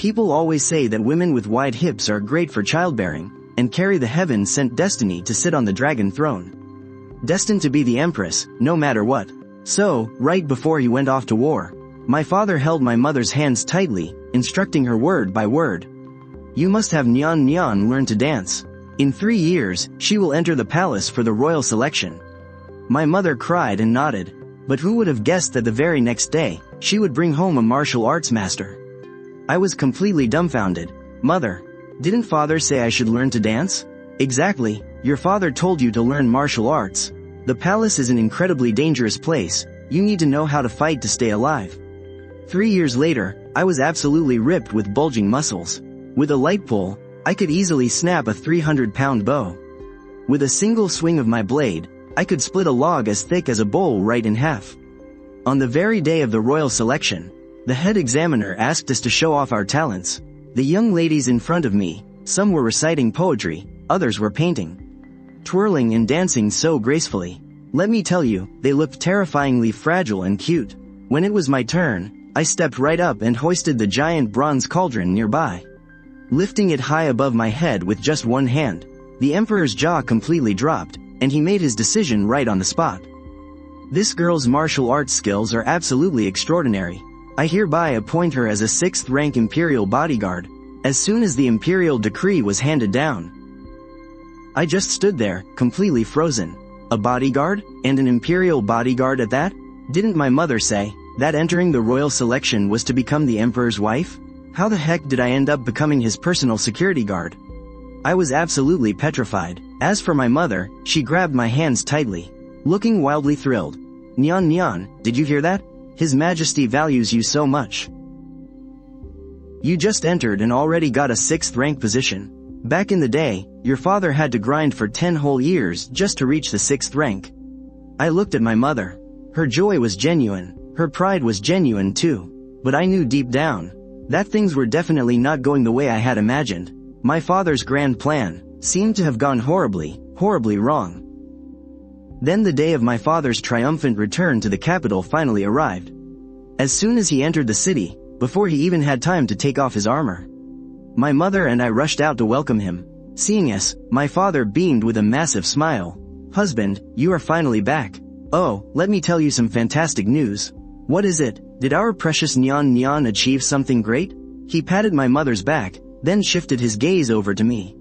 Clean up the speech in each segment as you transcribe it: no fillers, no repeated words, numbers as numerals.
People always say that women with wide hips are great for childbearing, and carry the heaven-sent destiny to sit on the dragon throne. Destined to be the empress, no matter what. So, right before he went off to war, my father held my mother's hands tightly, instructing her word by word. You must have Nyan Nyan learn to dance. In 3 years, she will enter the palace for the royal selection. My mother cried and nodded, but who would have guessed that the very next day, she would bring home a martial arts master? I was completely dumbfounded. Mother, didn't father say I should learn to dance? Exactly, your father told you to learn martial arts. The palace is an incredibly dangerous place, you need to know how to fight to stay alive. 3 years later, I was absolutely ripped with bulging muscles. With a light pull, I could easily snap a 300-pound bow. With a single swing of my blade, I could split a log as thick as a bowl right in half. On the very day of the royal selection, the head examiner asked us to show off our talents. The young ladies in front of me, some were reciting poetry, others were painting, twirling and dancing so gracefully. Let me tell you, they looked terrifyingly fragile and cute. When it was my turn, I stepped right up and hoisted the giant bronze cauldron nearby. Lifting it high above my head with just one hand, the emperor's jaw completely dropped, and he made his decision right on the spot. This girl's martial arts skills are absolutely extraordinary. I hereby appoint her as a 6th rank imperial bodyguard, as soon as the imperial decree was handed down. I just stood there, completely frozen. A bodyguard, and an imperial bodyguard at that? Didn't my mother say that entering the royal selection was to become the emperor's wife? How the heck did I end up becoming his personal security guard? I was absolutely petrified. As for my mother, she grabbed my hands tightly, looking wildly thrilled. Nyan Nyan, did you hear that? His Majesty values you so much. You just entered and already got a 6th rank position. Back in the day, your father had to grind for 10 whole years just to reach the 6th rank. I looked at my mother. Her joy was genuine, her pride was genuine too. But I knew deep down that things were definitely not going the way I had imagined. My father's grand plan seemed to have gone horribly, horribly wrong. Then the day of my father's triumphant return to the capital finally arrived. As soon as he entered the city, before he even had time to take off his armor, my mother and I rushed out to welcome him. Seeing us, my father beamed with a massive smile. Husband, you are finally back. Oh, let me tell you some fantastic news. What is it? Did our precious Nyan Nyan achieve something great? He patted my mother's back, then shifted his gaze over to me.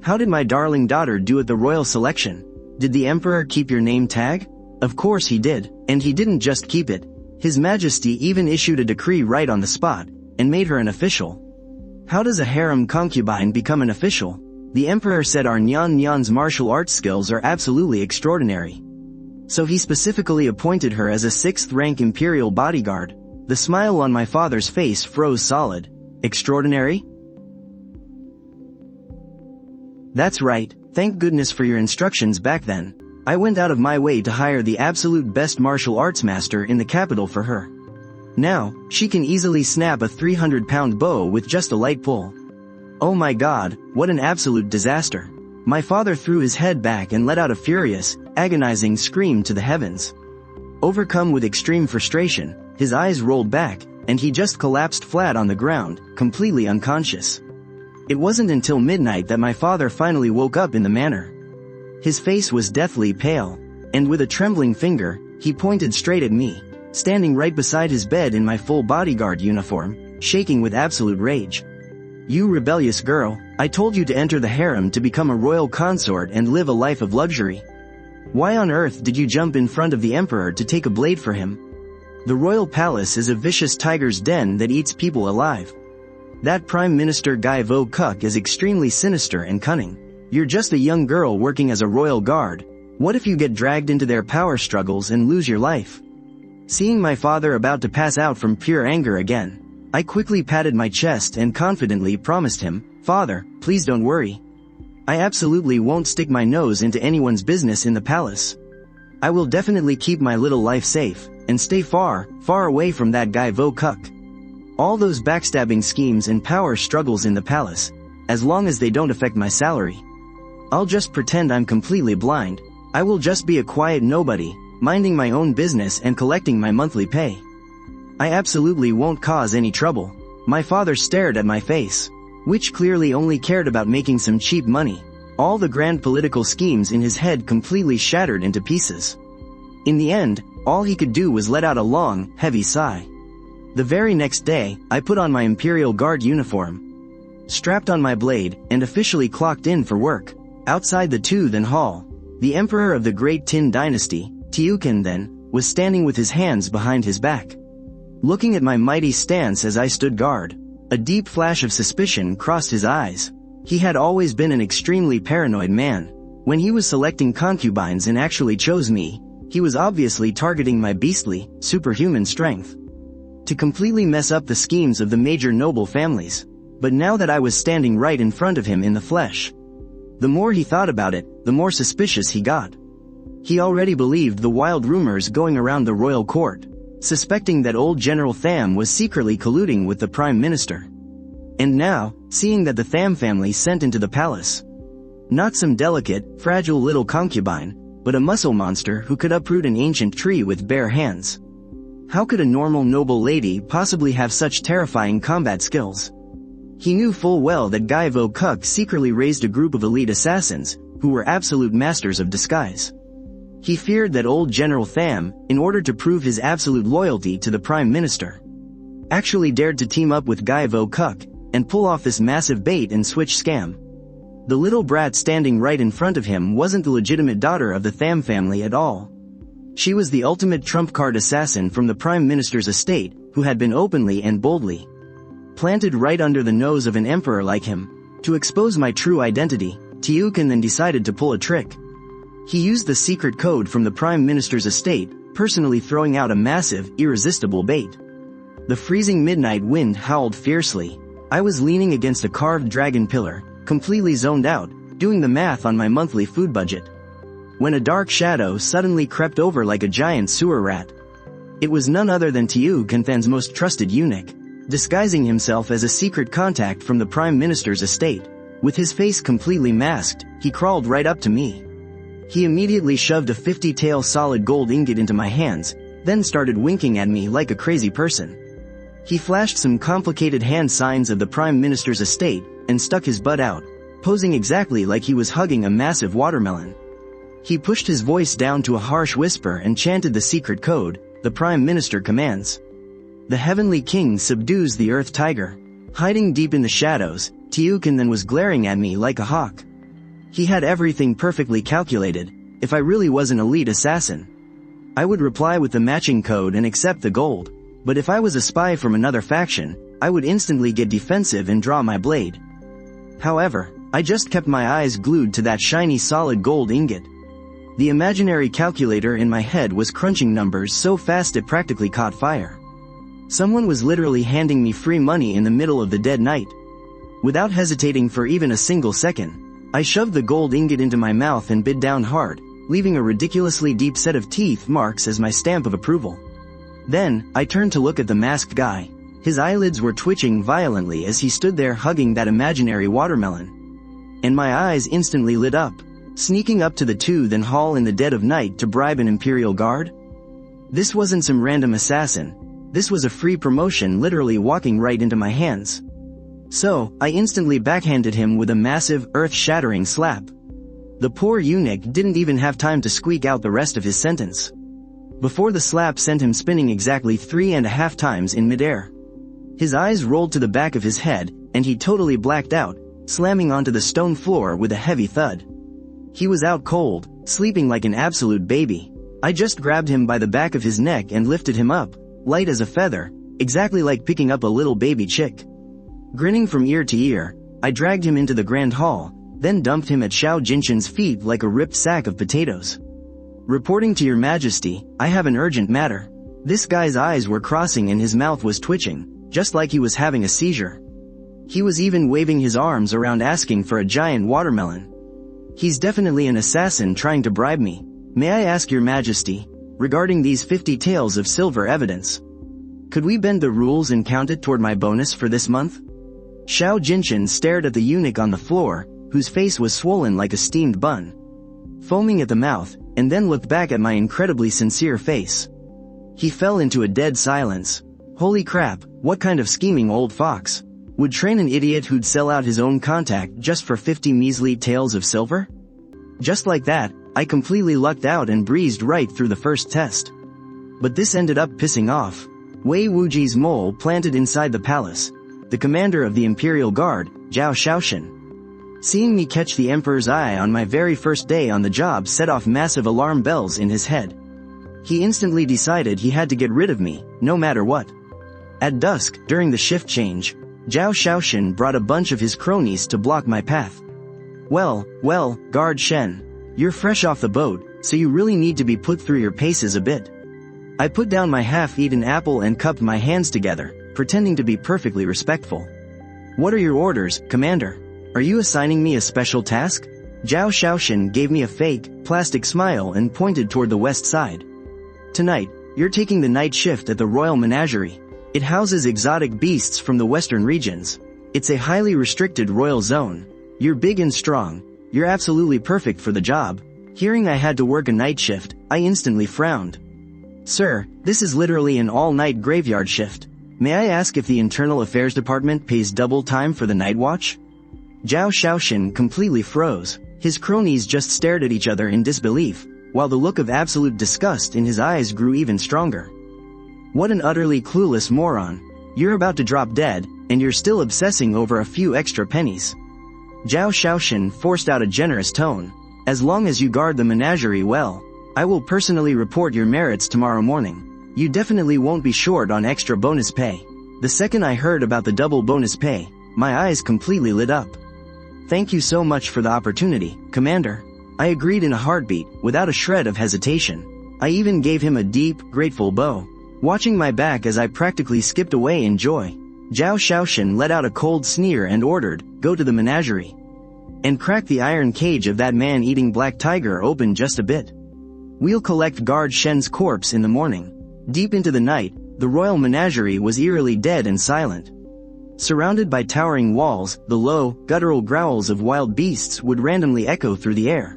How did my darling daughter do at the royal selection? Did the emperor keep your name tag? Of course he did, and he didn't just keep it. His Majesty even issued a decree right on the spot, and made her an official. How does a harem concubine become an official? The emperor said our Nyan Nyan's martial arts skills are absolutely extraordinary. So he specifically appointed her as a 6th rank imperial bodyguard. The smile on my father's face froze solid. Extraordinary? That's right, thank goodness for your instructions back then. I went out of my way to hire the absolute best martial arts master in the capital for her. Now, she can easily snap a 300-pound bow with just a light pull. Oh my god, what an absolute disaster. My father threw his head back and let out a furious, agonizing scream to the heavens. Overcome with extreme frustration, his eyes rolled back, and he just collapsed flat on the ground, completely unconscious. It wasn't until midnight that my father finally woke up in the manor. His face was deathly pale, and with a trembling finger, he pointed straight at me, standing right beside his bed in my full bodyguard uniform, shaking with absolute rage. You rebellious girl, I told you to enter the harem to become a royal consort and live a life of luxury. Why on earth did you jump in front of the emperor to take a blade for him? The royal palace is a vicious tiger's den that eats people alive. That Prime Minister Guy Vo Kuk is extremely sinister and cunning. You're just a young girl working as a royal guard. What if you get dragged into their power struggles and lose your life? Seeing my father about to pass out from pure anger again, I quickly patted my chest and confidently promised him, Father, please don't worry. I absolutely won't stick my nose into anyone's business in the palace. I will definitely keep my little life safe, and stay far, far away from that guy Vo Kuk. All those backstabbing schemes and power struggles in the palace, as long as they don't affect my salary. I'll just pretend I'm completely blind. I will just be a quiet nobody, minding my own business and collecting my monthly pay. I absolutely won't cause any trouble. My father stared at my face, which clearly only cared about making some cheap money. All the grand political schemes in his head completely shattered into pieces. In the end, all he could do was let out a long, heavy sigh. The very next day, I put on my Imperial Guard uniform, strapped on my blade, and officially clocked in for work. Outside the Tooth Hall, the Emperor of the Great Tin Dynasty, Tiukin then, was standing with his hands behind his back. Looking at my mighty stance as I stood guard, a deep flash of suspicion crossed his eyes. He had always been an extremely paranoid man. When he was selecting concubines and actually chose me, he was obviously targeting my beastly, superhuman strength to completely mess up the schemes of the major noble families. But now that I was standing right in front of him in the flesh, the more he thought about it, the more suspicious he got. He already believed the wild rumors going around the royal court, suspecting that old General Tham was secretly colluding with the Prime Minister. And now, seeing that the Tham family sent into the palace not some delicate, fragile little concubine, but a muscle monster who could uproot an ancient tree with bare hands. How could a normal noble lady possibly have such terrifying combat skills? He knew full well that Guy Vo Kuk secretly raised a group of elite assassins, who were absolute masters of disguise. He feared that old General Tham, in order to prove his absolute loyalty to the Prime Minister, actually dared to team up with Guy Vo Kuk, and pull off this massive bait and switch scam. The little brat standing right in front of him wasn't the legitimate daughter of the Tham family at all. She was the ultimate trump card assassin from the Prime Minister's estate, who had been openly and boldly planted right under the nose of an emperor like him. To expose my true identity, Tiukin then decided to pull a trick. He used the secret code from the Prime Minister's estate, personally throwing out a massive, irresistible bait. The freezing midnight wind howled fiercely. I was leaning against a carved dragon pillar, completely zoned out, doing the math on my monthly food budget, when a dark shadow suddenly crept over like a giant sewer rat. It was none other than Tiu Kanthan's most trusted eunuch, disguising himself as a secret contact from the Prime Minister's estate. With his face completely masked, he crawled right up to me. He immediately shoved a 50-tael solid gold ingot into my hands, then started winking at me like a crazy person. He flashed some complicated hand signs of the Prime Minister's estate, and stuck his butt out, posing exactly like he was hugging a massive watermelon. He pushed his voice down to a harsh whisper and chanted the secret code, the Prime Minister commands. The Heavenly King subdues the Earth Tiger. Hiding deep in the shadows, Tiukin then was glaring at me like a hawk. He had everything perfectly calculated. If I really was an elite assassin, I would reply with the matching code and accept the gold. But if I was a spy from another faction, I would instantly get defensive and draw my blade. However, I just kept my eyes glued to that shiny solid gold ingot. The imaginary calculator in my head was crunching numbers so fast it practically caught fire. Someone was literally handing me free money in the middle of the dead night. Without hesitating for even a single second, I shoved the gold ingot into my mouth and bit down hard, leaving a ridiculously deep set of teeth marks as my stamp of approval. Then, I turned to look at the masked guy. His eyelids were twitching violently as he stood there hugging that imaginary watermelon. And my eyes instantly lit up. Sneaking up to the Tooth Hall in the dead of night to bribe an Imperial Guard? This wasn't some random assassin. This was a free promotion literally walking right into my hands. So, I instantly backhanded him with a massive, earth-shattering slap. The poor eunuch didn't even have time to squeak out the rest of his sentence before the slap sent him spinning exactly 3.5 times in midair. His eyes rolled to the back of his head, and he totally blacked out, slamming onto the stone floor with a heavy thud. He was out cold, sleeping like an absolute baby. I just grabbed him by the back of his neck and lifted him up, light as a feather, exactly like picking up a little baby chick. Grinning from ear to ear, I dragged him into the Grand Hall, then dumped him at Xiao Jinshan's feet like a ripped sack of potatoes. Reporting to your majesty, I have an urgent matter. This guy's eyes were crossing and his mouth was twitching, just like he was having a seizure. He was even waving his arms around asking for a giant watermelon. He's definitely an assassin trying to bribe me. May I ask your majesty, regarding these 50 taels of silver evidence, could we bend the rules and count it toward my bonus for this month? Xiao Jinshan stared at the eunuch on the floor, whose face was swollen like a steamed bun, foaming at the mouth, and then looked back at my incredibly sincere face. He fell into a dead silence. Holy crap, what kind of scheming old fox? Would train an idiot who'd sell out his own contact just for 50 measly taels of silver? Just like that, I completely lucked out and breezed right through the first test. But this ended up pissing off Wei Wuji's mole planted inside the palace, the commander of the Imperial Guard, Zhao Shaoxin. Seeing me catch the Emperor's eye on my very first day on the job set off massive alarm bells in his head. He instantly decided he had to get rid of me, no matter what. At dusk, during the shift change, Zhao Shaoxin brought a bunch of his cronies to block my path. Well, Guard Shen, you're fresh off the boat, so you really need to be put through your paces a bit. I put down my half-eaten apple and cupped my hands together, pretending to be perfectly respectful. What are your orders, Commander? Are you assigning me a special task? Zhao Shaoxin gave me a fake, plastic smile and pointed toward the west side. Tonight, you're taking the night shift at the Royal Menagerie. It houses exotic beasts from the western regions. It's a highly restricted royal zone. You're big and strong. You're absolutely perfect for the job. Hearing I had to work a night shift, I instantly frowned. Sir, this is literally an all-night graveyard shift. May I ask if the Internal Affairs Department pays double time for the night watch? Zhao Shaoxin completely froze. His cronies just stared at each other in disbelief, while the look of absolute disgust in his eyes grew even stronger. What an utterly clueless moron. You're about to drop dead, and you're still obsessing over a few extra pennies. Zhao Shaoxin forced out a generous tone. As long as you guard the menagerie well, I will personally report your merits tomorrow morning. You definitely won't be short on extra bonus pay. The second I heard about the double bonus pay, my eyes completely lit up. Thank you so much for the opportunity, Commander. I agreed in a heartbeat, without a shred of hesitation. I even gave him a deep, grateful bow. Watching my back as I practically skipped away in joy, Zhao Shaoxin let out a cold sneer and ordered, "Go to the menagerie. And crack the iron cage of that man-eating black tiger open just a bit. We'll collect Guard Shen's corpse in the morning." Deep into the night, the royal menagerie was eerily dead and silent. Surrounded by towering walls, the low, guttural growls of wild beasts would randomly echo through the air.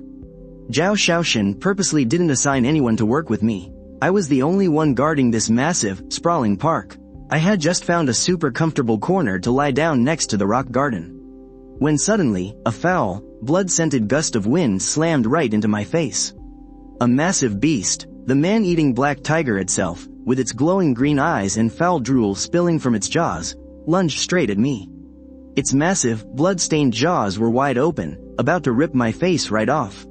Zhao Shaoxin purposely didn't assign anyone to work with me. I was the only one guarding this massive, sprawling park. I had just found a super comfortable corner to lie down next to the rock garden. When suddenly, a foul, blood-scented gust of wind slammed right into my face. A massive beast, the man-eating black tiger itself, with its glowing green eyes and foul drool spilling from its jaws, lunged straight at me. Its massive, blood-stained jaws were wide open, about to rip my face right off.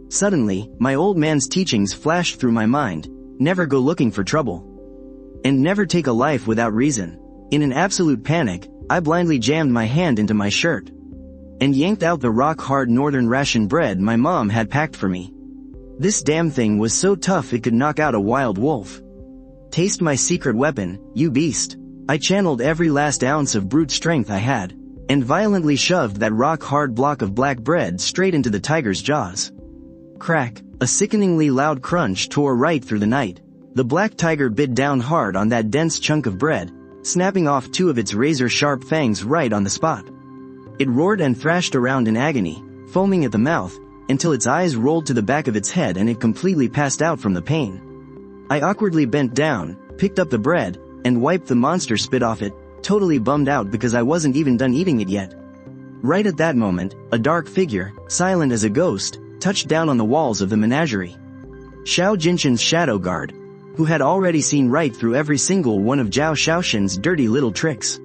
Suddenly, my old man's teachings flashed through my mind. Never go looking for trouble. And never take a life without reason. In an absolute panic, I blindly jammed my hand into my shirt and yanked out the rock-hard northern ration bread my mom had packed for me. This damn thing was so tough it could knock out a wild wolf. Taste my secret weapon, you beast. I channeled every last ounce of brute strength I had, and violently shoved that rock-hard block of black bread straight into the tiger's jaws. Crack, a sickeningly loud crunch tore right through the night. The black tiger bit down hard on that dense chunk of bread, snapping off two of its razor-sharp fangs right on the spot. It roared and thrashed around in agony, foaming at the mouth, until its eyes rolled to the back of its head and it completely passed out from the pain. I awkwardly bent down, picked up the bread, and wiped the monster spit off it, totally bummed out because I wasn't even done eating it yet. Right at that moment, a dark figure, silent as a ghost, touched down on the walls of the menagerie. Xiao Jinshin's shadow guard, who had already seen right through every single one of Zhao Shaoxin's dirty little tricks.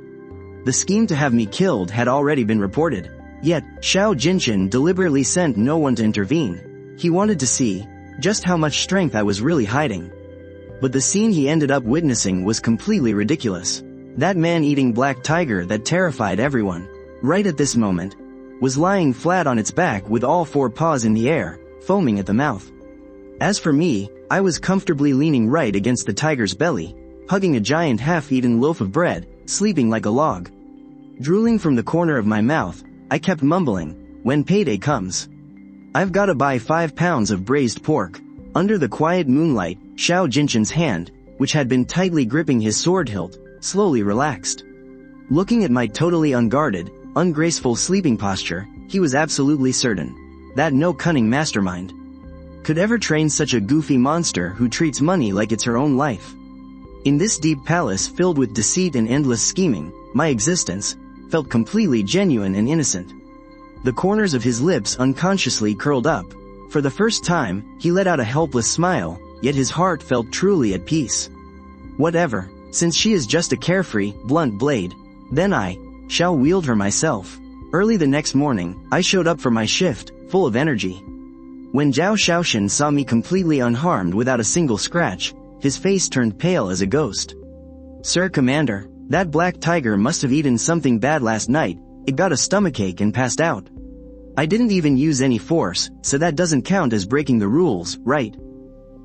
The scheme to have me killed had already been reported, yet Xiao Jinshin deliberately sent no one to intervene. He wanted to see just how much strength I was really hiding. But the scene he ended up witnessing was completely ridiculous. That man-eating black tiger that terrified everyone, right at this moment, was lying flat on its back with all four paws in the air, foaming at the mouth. As for me, I was comfortably leaning right against the tiger's belly, hugging a giant half-eaten loaf of bread, sleeping like a log. Drooling from the corner of my mouth, I kept mumbling, "When payday comes, I've gotta buy 5 pounds of braised pork." Under the quiet moonlight, Xiao Jinshin's hand, which had been tightly gripping his sword hilt, slowly relaxed. Looking at my totally unguarded, ungraceful sleeping posture, he was absolutely certain that no cunning mastermind could ever train such a goofy monster who treats money like it's her own life. In this deep palace filled with deceit and endless scheming, my existence felt completely genuine and innocent. The corners of his lips unconsciously curled up. For the first time, he let out a helpless smile, yet his heart felt truly at peace. Whatever, since she is just a carefree, blunt blade, then I shall wield her myself. Early the next morning, I showed up for my shift, full of energy. When Zhao Shaoxin saw me completely unharmed without a single scratch, his face turned pale as a ghost. "Sir Commander, that black tiger must have eaten something bad last night. It got a stomachache and passed out. I didn't even use any force, so that doesn't count as breaking the rules, right?"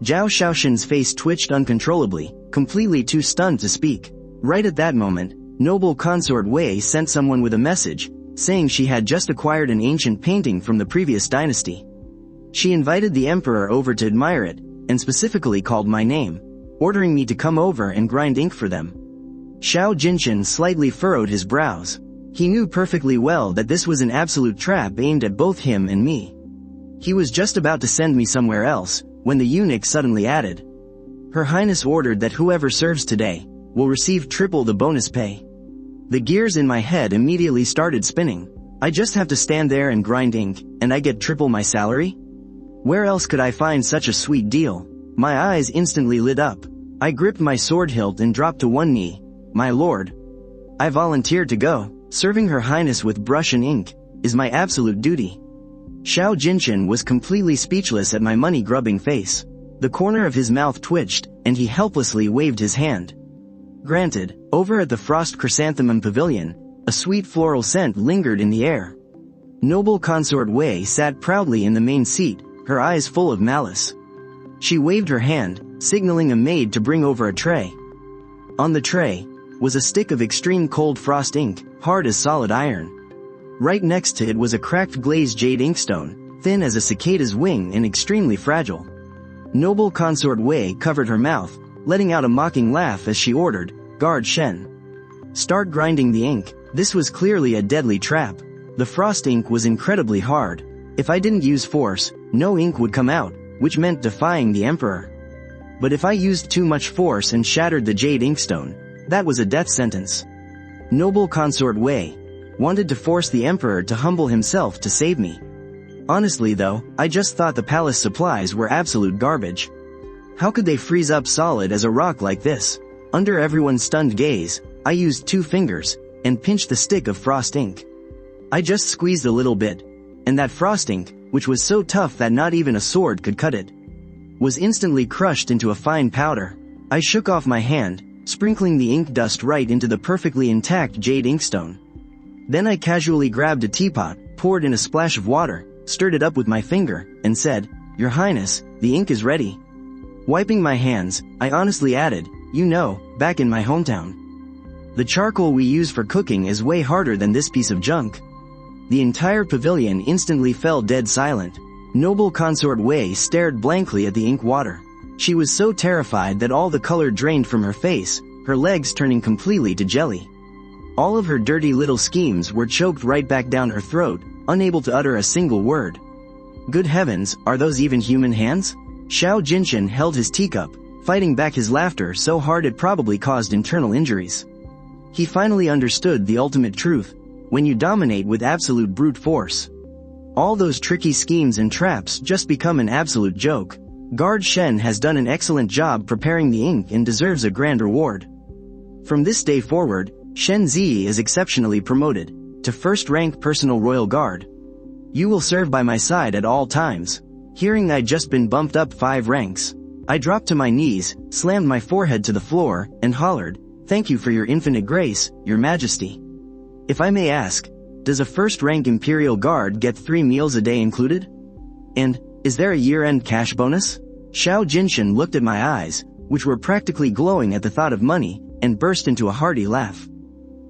Zhao Shaoxin's face twitched uncontrollably, completely too stunned to speak. Right at that moment, noble consort Wei sent someone with a message, saying she had just acquired an ancient painting from the previous dynasty. She invited the emperor over to admire it, and specifically called my name, ordering me to come over and grind ink for them. Xiao Jinshan slightly furrowed his brows. He knew perfectly well that this was an absolute trap aimed at both him and me. He was just about to send me somewhere else, when the eunuch suddenly added, "Her Highness ordered that whoever serves today will receive triple the bonus pay." The gears in my head immediately started spinning. I just have to stand there and grind ink, and I get triple my salary? Where else could I find such a sweet deal? My eyes instantly lit up. I gripped my sword hilt and dropped to one knee. "My lord, I volunteered to go. Serving Her Highness with brush and ink is my absolute duty." Xiao Jinshan was completely speechless at my money-grubbing face. The corner of his mouth twitched, and he helplessly waved his hand. Granted, over at the Frost Chrysanthemum Pavilion, a sweet floral scent lingered in the air. Noble consort Wei sat proudly in the main seat, her eyes full of malice. She waved her hand, signaling a maid to bring over a tray. On the tray was a stick of extreme cold frost ink, hard as solid iron. Right next to it was a cracked glazed jade inkstone, thin as a cicada's wing and extremely fragile. Noble consort Wei covered her mouth, letting out a mocking laugh as she ordered, "Guard Shen, start grinding the ink." This was clearly a deadly trap. The frost ink was incredibly hard. If I didn't use force, no ink would come out, which meant defying the emperor. But if I used too much force and shattered the jade inkstone, that was a death sentence. Noble consort Wei wanted to force the emperor to humble himself to save me. Honestly though, I just thought the palace supplies were absolute garbage. How could they freeze up solid as a rock like this? Under everyone's stunned gaze, I used 2 fingers and pinched the stick of frost ink. I just squeezed a little bit, and that frost ink, which was so tough that not even a sword could cut it, was instantly crushed into a fine powder. I shook off my hand, sprinkling the ink dust right into the perfectly intact jade inkstone. Then I casually grabbed a teapot, poured in a splash of water, stirred it up with my finger, and said, "Your Highness, the ink is ready." Wiping my hands, I honestly added, "You know, back in my hometown, the charcoal we use for cooking is way harder than this piece of junk." The entire pavilion instantly fell dead silent. Noble consort Wei stared blankly at the ink water. She was so terrified that all the color drained from her face, her legs turning completely to jelly. All of her dirty little schemes were choked right back down her throat, unable to utter a single word. Good heavens, are those even human hands? Xiao Jinshan held his teacup, fighting back his laughter so hard it probably caused internal injuries. He finally understood the ultimate truth: when you dominate with absolute brute force, all those tricky schemes and traps just become an absolute joke. Guard Shen has done an excellent job preparing the ink and deserves a grand reward. From this day forward, Shen Zi is exceptionally promoted to first-rank personal royal guard. You will serve by my side at all times. Hearing I'd just been bumped up 5 ranks, I dropped to my knees, slammed my forehead to the floor, and hollered, "Thank you for your infinite grace, Your Majesty." If I may ask, does a first-rank Imperial Guard get 3 meals a day included? And, is there a year-end cash bonus? Xiao Jinshan looked at my eyes, which were practically glowing at the thought of money, and burst into a hearty laugh.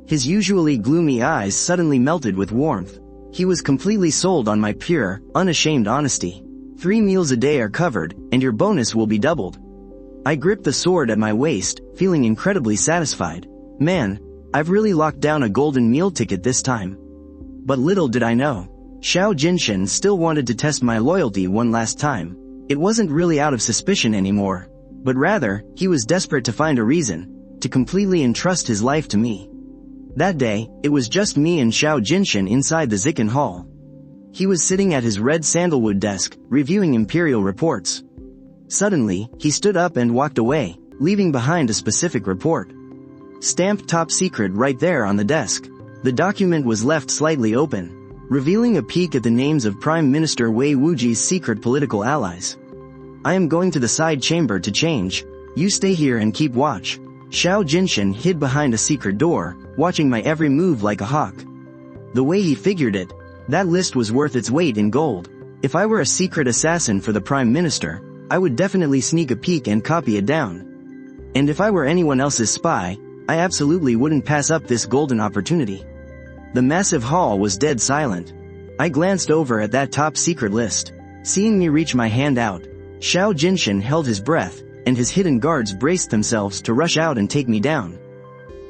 His usually gloomy eyes suddenly melted with warmth. He was completely sold on my pure, unashamed honesty. 3 meals a day are covered, and your bonus will be doubled. I gripped the sword at my waist, feeling incredibly satisfied. Man, I've really locked down a golden meal ticket this time. But little did I know, Xiao Jinshan still wanted to test my loyalty one last time. It wasn't really out of suspicion anymore. But rather, he was desperate to find a reason to completely entrust his life to me. That day, it was just me and Xiao Jinshin inside the Zikin Hall. He was sitting at his red sandalwood desk, reviewing imperial reports. Suddenly, he stood up and walked away, leaving behind a specific report. Stamped top secret right there on the desk. The document was left slightly open, revealing a peek at the names of Prime Minister Wei Wuji's secret political allies. I am going to the side chamber to change. You stay here and keep watch. Xiao Jinshin hid behind a secret door, watching my every move like a hawk. The way he figured it, that list was worth its weight in gold. If I were a secret assassin for the Prime Minister, I would definitely sneak a peek and copy it down. And if I were anyone else's spy, I absolutely wouldn't pass up this golden opportunity. The massive hall was dead silent. I glanced over at that top secret list. Seeing me reach my hand out, Xiao Jinshin held his breath, and his hidden guards braced themselves to rush out and take me down.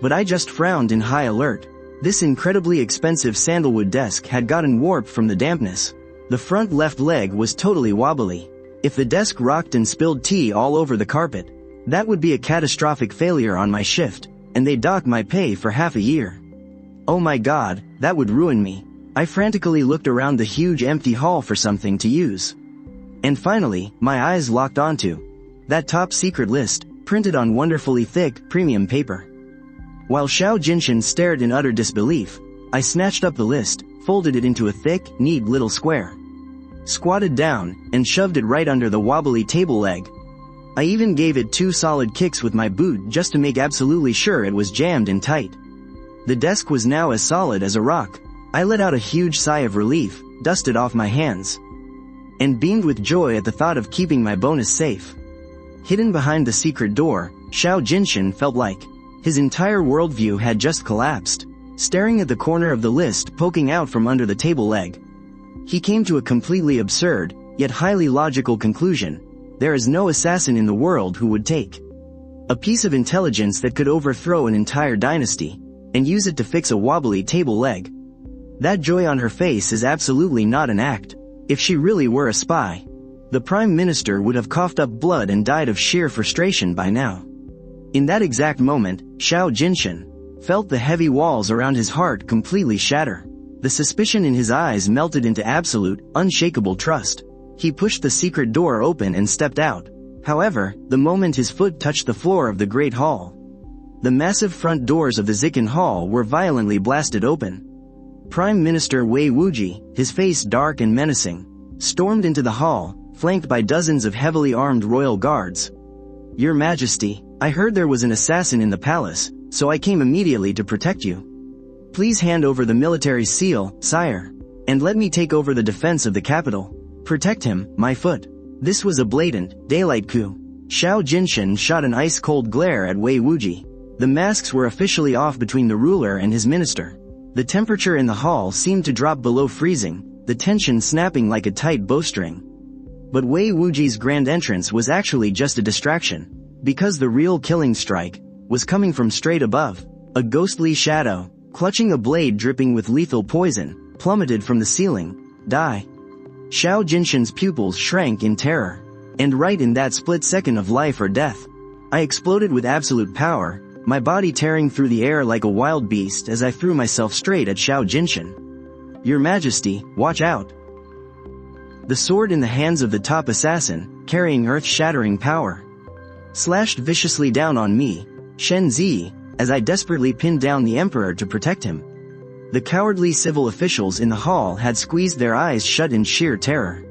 But I just frowned in high alert. This incredibly expensive sandalwood desk had gotten warped from the dampness. The front left leg was totally wobbly. If the desk rocked and spilled tea all over the carpet, that would be a catastrophic failure on my shift, and they'd dock my pay for half a year. Oh my god, that would ruin me. I frantically looked around the huge empty hall for something to use. And finally, my eyes locked onto that top secret list, printed on wonderfully thick, premium paper. While Xiao Jinshin stared in utter disbelief, I snatched up the list, folded it into a thick, neat little square, squatted down, and shoved it right under the wobbly table leg. I even gave it 2 solid kicks with my boot just to make absolutely sure it was jammed in tight. The desk was now as solid as a rock. I let out a huge sigh of relief, dusted off my hands, and beamed with joy at the thought of keeping my bonus safe. Hidden behind the secret door, Xiao Jinshin felt like his entire worldview had just collapsed, staring at the corner of the list poking out from under the table leg. He came to a completely absurd, yet highly logical conclusion. There is no assassin in the world who would take a piece of intelligence that could overthrow an entire dynasty and use it to fix a wobbly table leg. That joy on her face is absolutely not an act. If she really were a spy, the Prime Minister would have coughed up blood and died of sheer frustration by now. In that exact moment, Xiao Jinshin felt the heavy walls around his heart completely shatter. The suspicion in his eyes melted into absolute, unshakable trust. He pushed the secret door open and stepped out. However, the moment his foot touched the floor of the Great Hall, the massive front doors of the Zikin Hall were violently blasted open. Prime Minister Wei Wuji, his face dark and menacing, stormed into the hall, flanked by dozens of heavily armed royal guards. Your Majesty, I heard there was an assassin in the palace, so I came immediately to protect you. Please hand over the military seal, sire, and let me take over the defense of the capital. Protect him, my foot. This was a blatant, daylight coup. Xiao Jinshin shot an ice-cold glare at Wei Wuji. The masks were officially off between the ruler and his minister. The temperature in the hall seemed to drop below freezing, the tension snapping like a tight bowstring. But Wei Wuji's grand entrance was actually just a distraction, because the real killing strike was coming from straight above. A ghostly shadow, clutching a blade dripping with lethal poison, plummeted from the ceiling. Die. Xiao Jinshin's pupils shrank in terror. And right in that split second of life or death, I exploded with absolute power, my body tearing through the air like a wild beast as I threw myself straight at Xiao Jinshin. Your Majesty, watch out. The sword in the hands of the top assassin, carrying earth-shattering power, slashed viciously down on me, Shen Zi, as I desperately pinned down the emperor to protect him. The cowardly civil officials in the hall had squeezed their eyes shut in sheer terror.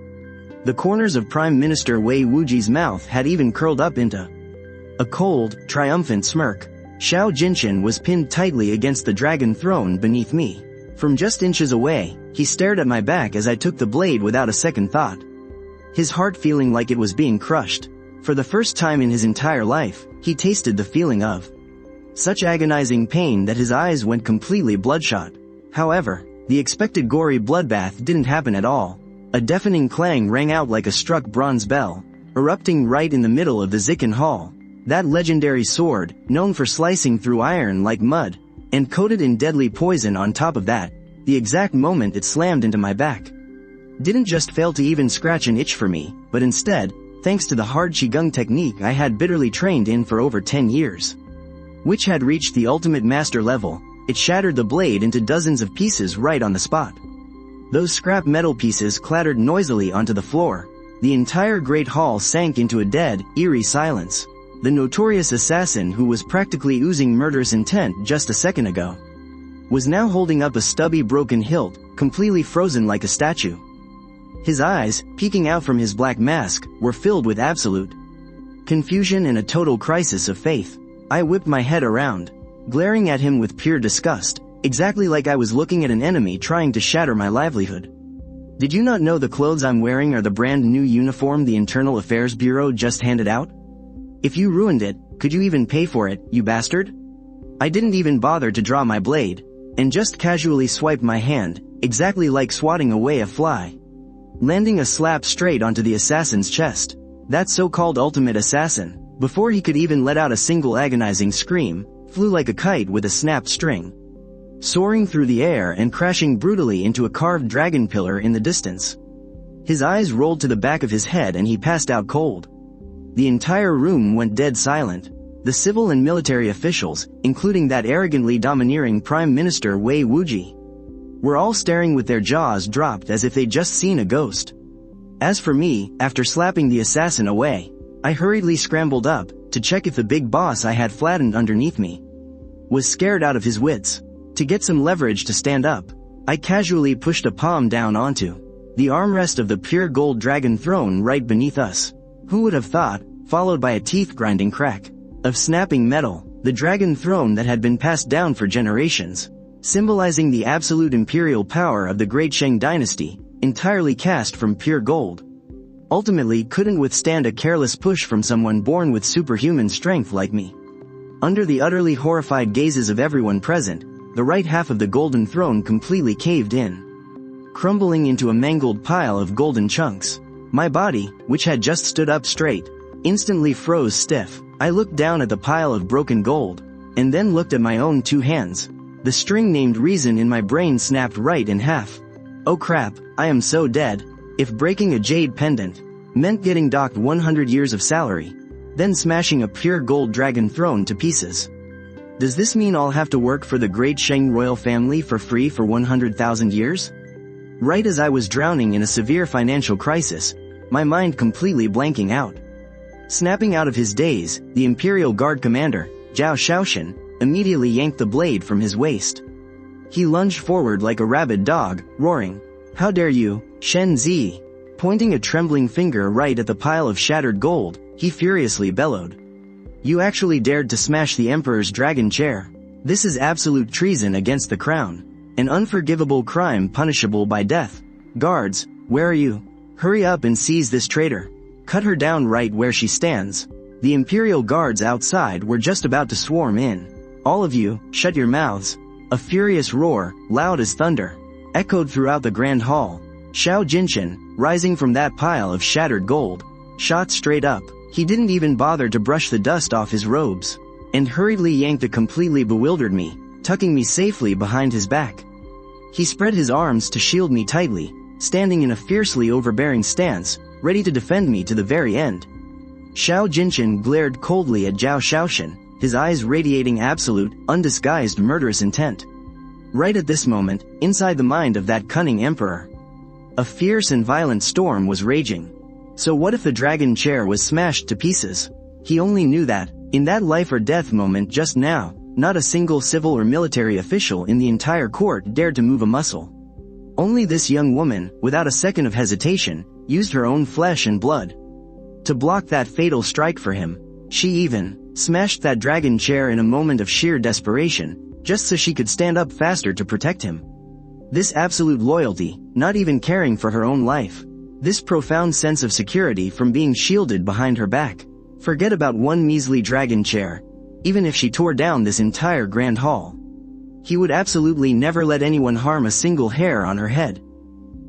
The corners of Prime Minister Wei Wuji's mouth had even curled up into a cold, triumphant smirk. Xiao Jinshin was pinned tightly against the dragon throne beneath me. From just inches away, he stared at my back as I took the blade without a second thought, his heart feeling like it was being crushed. For the first time in his entire life, he tasted the feeling of such agonizing pain that his eyes went completely bloodshot. However, the expected gory bloodbath didn't happen at all. A deafening clang rang out like a struck bronze bell, erupting right in the middle of the Zikin Hall. That legendary sword, known for slicing through iron like mud, and coated in deadly poison on top of that, the exact moment it slammed into my back, didn't just fail to even scratch an itch for me, but instead, thanks to the hard Qigong technique I had bitterly trained in for over 10 years. Which had reached the ultimate master level. It shattered the blade into dozens of pieces right on the spot. Those scrap metal pieces clattered noisily onto the floor. The entire great hall sank into a dead, eerie silence. The notorious assassin who was practically oozing murderous intent just a second ago was now holding up a stubby broken hilt, completely frozen like a statue. His eyes, peeking out from his black mask, were filled with absolute confusion and a total crisis of faith. I whipped my head around, glaring at him with pure disgust, exactly like I was looking at an enemy trying to shatter my livelihood. Did you not know the clothes I'm wearing are the brand new uniform the Internal Affairs Bureau just handed out? If you ruined it, could you even pay for it, you bastard? I didn't even bother to draw my blade, and just casually swiped my hand, exactly like swatting away a fly, landing a slap straight onto the assassin's chest. That so-called ultimate assassin, before he could even let out a single agonizing scream, flew like a kite with a snapped string, soaring through the air and crashing brutally into a carved dragon pillar in the distance. His eyes rolled to the back of his head and he passed out cold. The entire room went dead silent. The civil and military officials, including that arrogantly domineering Prime Minister Wei Wuji, were all staring with their jaws dropped as if they'd just seen a ghost. As for me, after slapping the assassin away, I hurriedly scrambled up to check if the big boss I had flattened underneath me was scared out of his wits. To get some leverage to stand up, I casually pushed a palm down onto the armrest of the pure gold dragon throne right beneath us. Who would have thought, followed by a teeth-grinding crack of snapping metal, the dragon throne that had been passed down for generations, symbolizing the absolute imperial power of the great Shang dynasty, entirely cast from pure gold, ultimately couldn't withstand a careless push from someone born with superhuman strength like me. Under the utterly horrified gazes of everyone present, the right half of the golden throne completely caved in, crumbling into a mangled pile of golden chunks. My body, which had just stood up straight, instantly froze stiff. I looked down at the pile of broken gold, and then looked at my own two hands. The string named reason in my brain snapped right in half. Oh crap, I am so dead. If breaking a jade pendant meant getting docked 100 years of salary, then smashing a pure gold dragon throne to pieces, does this mean I'll have to work for the great Shang royal family for free for 100,000 years? Right as I was drowning in a severe financial crisis, my mind completely blanking out. Snapping out of his daze, the Imperial Guard commander, Zhao Shaoxin, immediately yanked the blade from his waist. He lunged forward like a rabid dog, roaring, "How dare you, Shen Zi!" Pointing a trembling finger right at the pile of shattered gold, he furiously bellowed. "You actually dared to smash the Emperor's dragon chair. This is absolute treason against the crown. An unforgivable crime punishable by death. Guards, where are you? Hurry up and seize this traitor. Cut her down right where she stands." The Imperial guards outside were just about to swarm in. "All of you, shut your mouths." A furious roar, loud as thunder, echoed throughout the grand hall. Xiao Jinshan, rising from that pile of shattered gold, shot straight up. He didn't even bother to brush the dust off his robes, and hurriedly yanked the completely bewildered me, tucking me safely behind his back. He spread his arms to shield me tightly, standing in a fiercely overbearing stance, ready to defend me to the very end. Xiao Jinshan glared coldly at Zhao Shaoxin, his eyes radiating absolute, undisguised murderous intent. Right at this moment, inside the mind of that cunning emperor, a fierce and violent storm was raging. So what if the dragon chair was smashed to pieces? He only knew that, in that life or death moment just now, not a single civil or military official in the entire court dared to move a muscle. Only this young woman, without a second of hesitation, used her own flesh and blood to block that fatal strike for him. She even smashed that dragon chair in a moment of sheer desperation, just so she could stand up faster to protect him. This absolute loyalty, not even caring for her own life. This profound sense of security from being shielded behind her back. Forget about one measly dragon chair. Even if she tore down this entire grand hall, he would absolutely never let anyone harm a single hair on her head.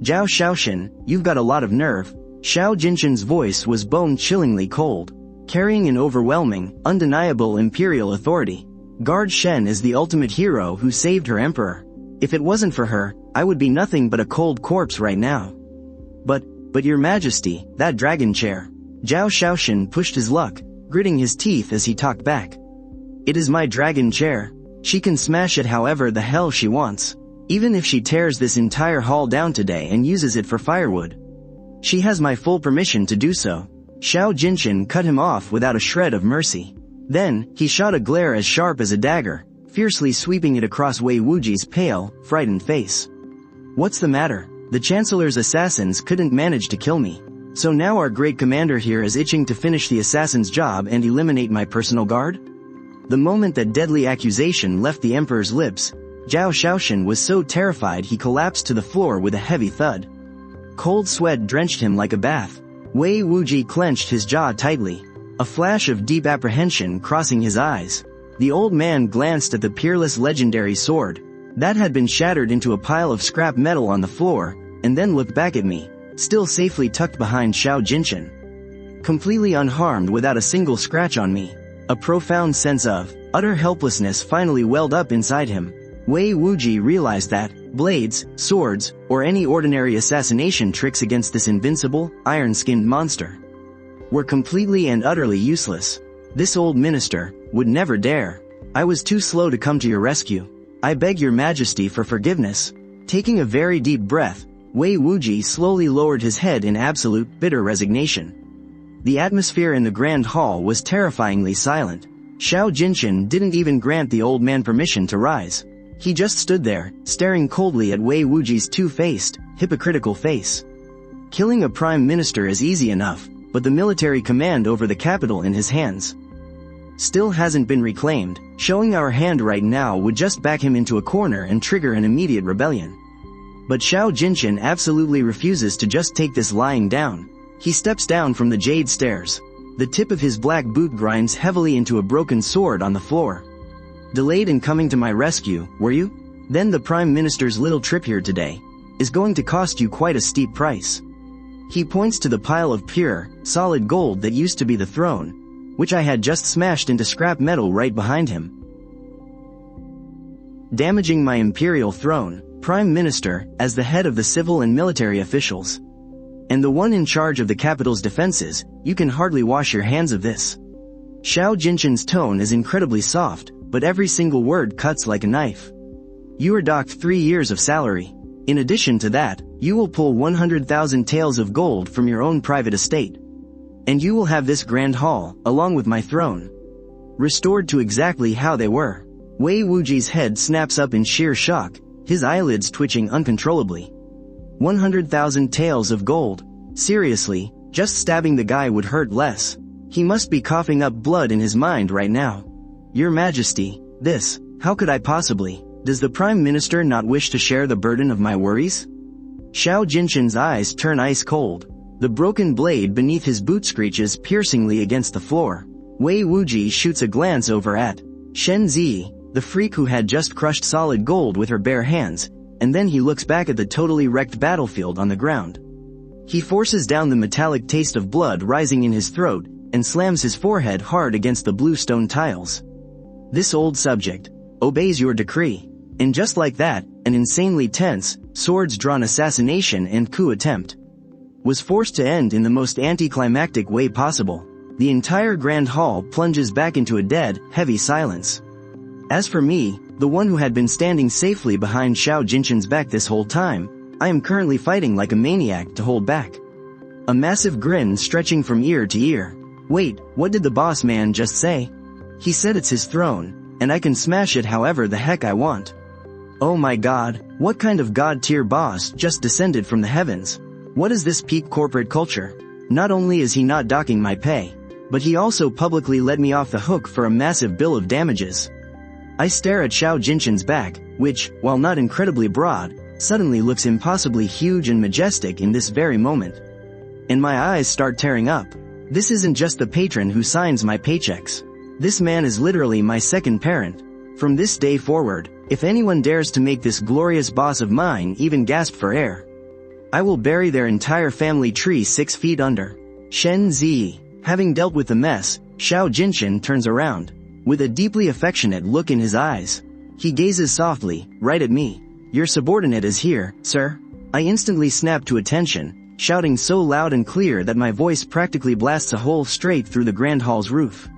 "Zhao Shaoxin, you've got a lot of nerve." Xiao Jinshan's voice was bone-chillingly cold, carrying an overwhelming, undeniable imperial authority. "Guard Shen is the ultimate hero who saved her emperor. If it wasn't for her, I would be nothing but a cold corpse right now. But your majesty, that dragon chair." Zhao Shaoxin pushed his luck, gritting his teeth as he talked back. It is my dragon chair. She can smash it however the hell she wants. Even if she tears this entire hall down today and uses it for firewood. She has my full permission to do so. Xiao Jinshin cut him off without a shred of mercy. Then, he shot a glare as sharp as a dagger, fiercely sweeping it across Wei Wuji's pale, frightened face. What's the matter? The Chancellor's assassins couldn't manage to kill me. So now our great commander here is itching to finish the assassin's job and eliminate my personal guard? The moment that deadly accusation left the Emperor's lips, Zhao Shaoxin was so terrified he collapsed to the floor with a heavy thud. Cold sweat drenched him like a bath. Wei Wuji clenched his jaw tightly, a flash of deep apprehension crossing his eyes. The old man glanced at the peerless legendary sword that had been shattered into a pile of scrap metal on the floor, and then looked back at me, still safely tucked behind Xiao Jinshin. Completely unharmed without a single scratch on me. A profound sense of utter helplessness finally welled up inside him. Wei Wuji realized that blades, swords, or any ordinary assassination tricks against this invincible, iron-skinned monster were completely and utterly useless. This old minister would never dare. I was too slow to come to your rescue. I beg your majesty for forgiveness. Taking a very deep breath, Wei Wuji slowly lowered his head in absolute, bitter resignation. The atmosphere in the grand hall was terrifyingly silent. Xiao Jinshin didn't even grant the old man permission to rise. He just stood there, staring coldly at Wei Wuji's two-faced, hypocritical face. Killing a prime minister is easy enough, but the military command over the capital in his hands still hasn't been reclaimed. Showing our hand right now would just back him into a corner and trigger an immediate rebellion. But Xiao Jinshin absolutely refuses to just take this lying down. He steps down from the jade stairs. The tip of his black boot grinds heavily into a broken sword on the floor. Delayed in coming to my rescue, were you? Then the Prime Minister's little trip here today is going to cost you quite a steep price. He points to the pile of pure, solid gold that used to be the throne, which I had just smashed into scrap metal right behind him. Damaging my imperial throne, Prime Minister, as the head of the civil and military officials, and the one in charge of the capital's defenses, you can hardly wash your hands of this. Xiao Jinshin's tone is incredibly soft, but every single word cuts like a knife. You are docked 3 years of salary. In addition to that, you will pull 100,000 taels of gold from your own private estate. And you will have this grand hall, along with my throne, restored to exactly how they were. Wei Wuji's head snaps up in sheer shock, his eyelids twitching uncontrollably. 100,000 taels of gold. Seriously, just stabbing the guy would hurt less. He must be coughing up blood in his mind right now. Your Majesty, how could I possibly? Does the Prime Minister not wish to share the burden of my worries? Xiao Jinshin's eyes turn ice cold. The broken blade beneath his boot screeches piercingly against the floor. Wei Wuji shoots a glance over at Shen Zi, the freak who had just crushed solid gold with her bare hands, and then he looks back at the totally wrecked battlefield on the ground. He forces down the metallic taste of blood rising in his throat, and slams his forehead hard against the blue stone tiles. This old subject obeys your decree. And just like that, an insanely tense, swords-drawn assassination and coup attempt was forced to end in the most anticlimactic way possible. The entire grand hall plunges back into a dead, heavy silence. As for me, the one who had been standing safely behind Xiao Jinshin's back this whole time, I am currently fighting like a maniac to hold back. A massive grin stretching from ear to ear. Wait, what did the boss man just say? He said it's his throne, and I can smash it however the heck I want. Oh my god, what kind of god-tier boss just descended from the heavens? What is this peak corporate culture? Not only is he not docking my pay, but he also publicly let me off the hook for a massive bill of damages. I stare at Xiao Jinshin's back, which, while not incredibly broad, suddenly looks impossibly huge and majestic in this very moment. And my eyes start tearing up. This isn't just the patron who signs my paychecks. This man is literally my second parent. From this day forward, if anyone dares to make this glorious boss of mine even gasp for air, I will bury their entire family tree 6 feet under. Shen Zi. Having dealt with the mess, Xiao Jinshin turns around, with a deeply affectionate look in his eyes. He gazes softly, right at me. Your subordinate is here, sir. I instantly snap to attention, shouting so loud and clear that my voice practically blasts a hole straight through the grand hall's roof.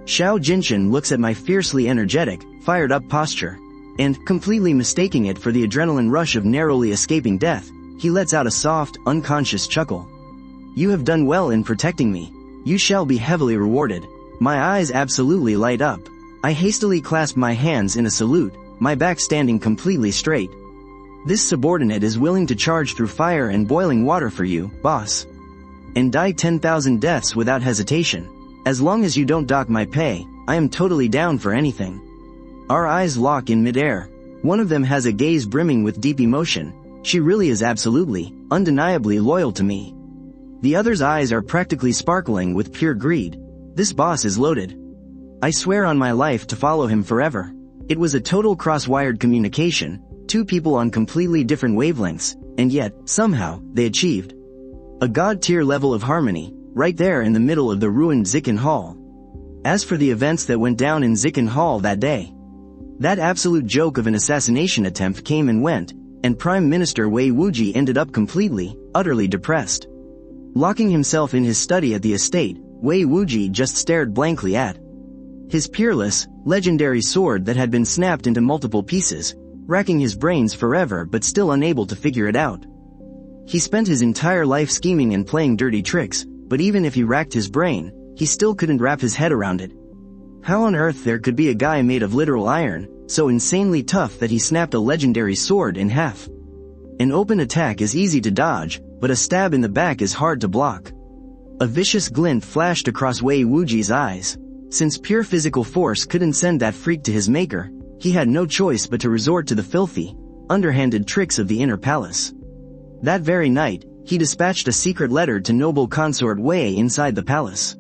Xiao Jinshan looks at my fiercely energetic, fired-up posture, and, completely mistaking it for the adrenaline rush of narrowly escaping death, he lets out a soft, unconscious chuckle. "You have done well in protecting me. You shall be heavily rewarded." My eyes absolutely light up. I hastily clasp my hands in a salute, my back standing completely straight. "This subordinate is willing to charge through fire and boiling water for you, boss. And die 10,000 deaths without hesitation. As long as you don't dock my pay, I am totally down for anything." Our eyes lock in midair. One of them has a gaze brimming with deep emotion. She really is absolutely, undeniably loyal to me. The other's eyes are practically sparkling with pure greed. This boss is loaded. I swear on my life to follow him forever. It was a total cross-wired communication, two people on completely different wavelengths, and yet, somehow, they achieved a god-tier level of harmony, right there in the middle of the ruined Zikin Hall. As for the events that went down in Zikin Hall that day, that absolute joke of an assassination attempt came and went, and Prime Minister Wei Wuji ended up completely, utterly depressed. Locking himself in his study at the estate, Wei Wuji just stared blankly at his peerless, legendary sword that had been snapped into multiple pieces, racking his brains forever but still unable to figure it out. He spent his entire life scheming and playing dirty tricks, but even if he racked his brain, he still couldn't wrap his head around it. How on earth there could be a guy made of literal iron, so insanely tough that he snapped a legendary sword in half? An open attack is easy to dodge, but a stab in the back is hard to block. A vicious glint flashed across Wei Wuji's eyes. Since pure physical force couldn't send that freak to his maker, he had no choice but to resort to the filthy, underhanded tricks of the inner palace. That very night, he dispatched a secret letter to noble consort Wei inside the palace.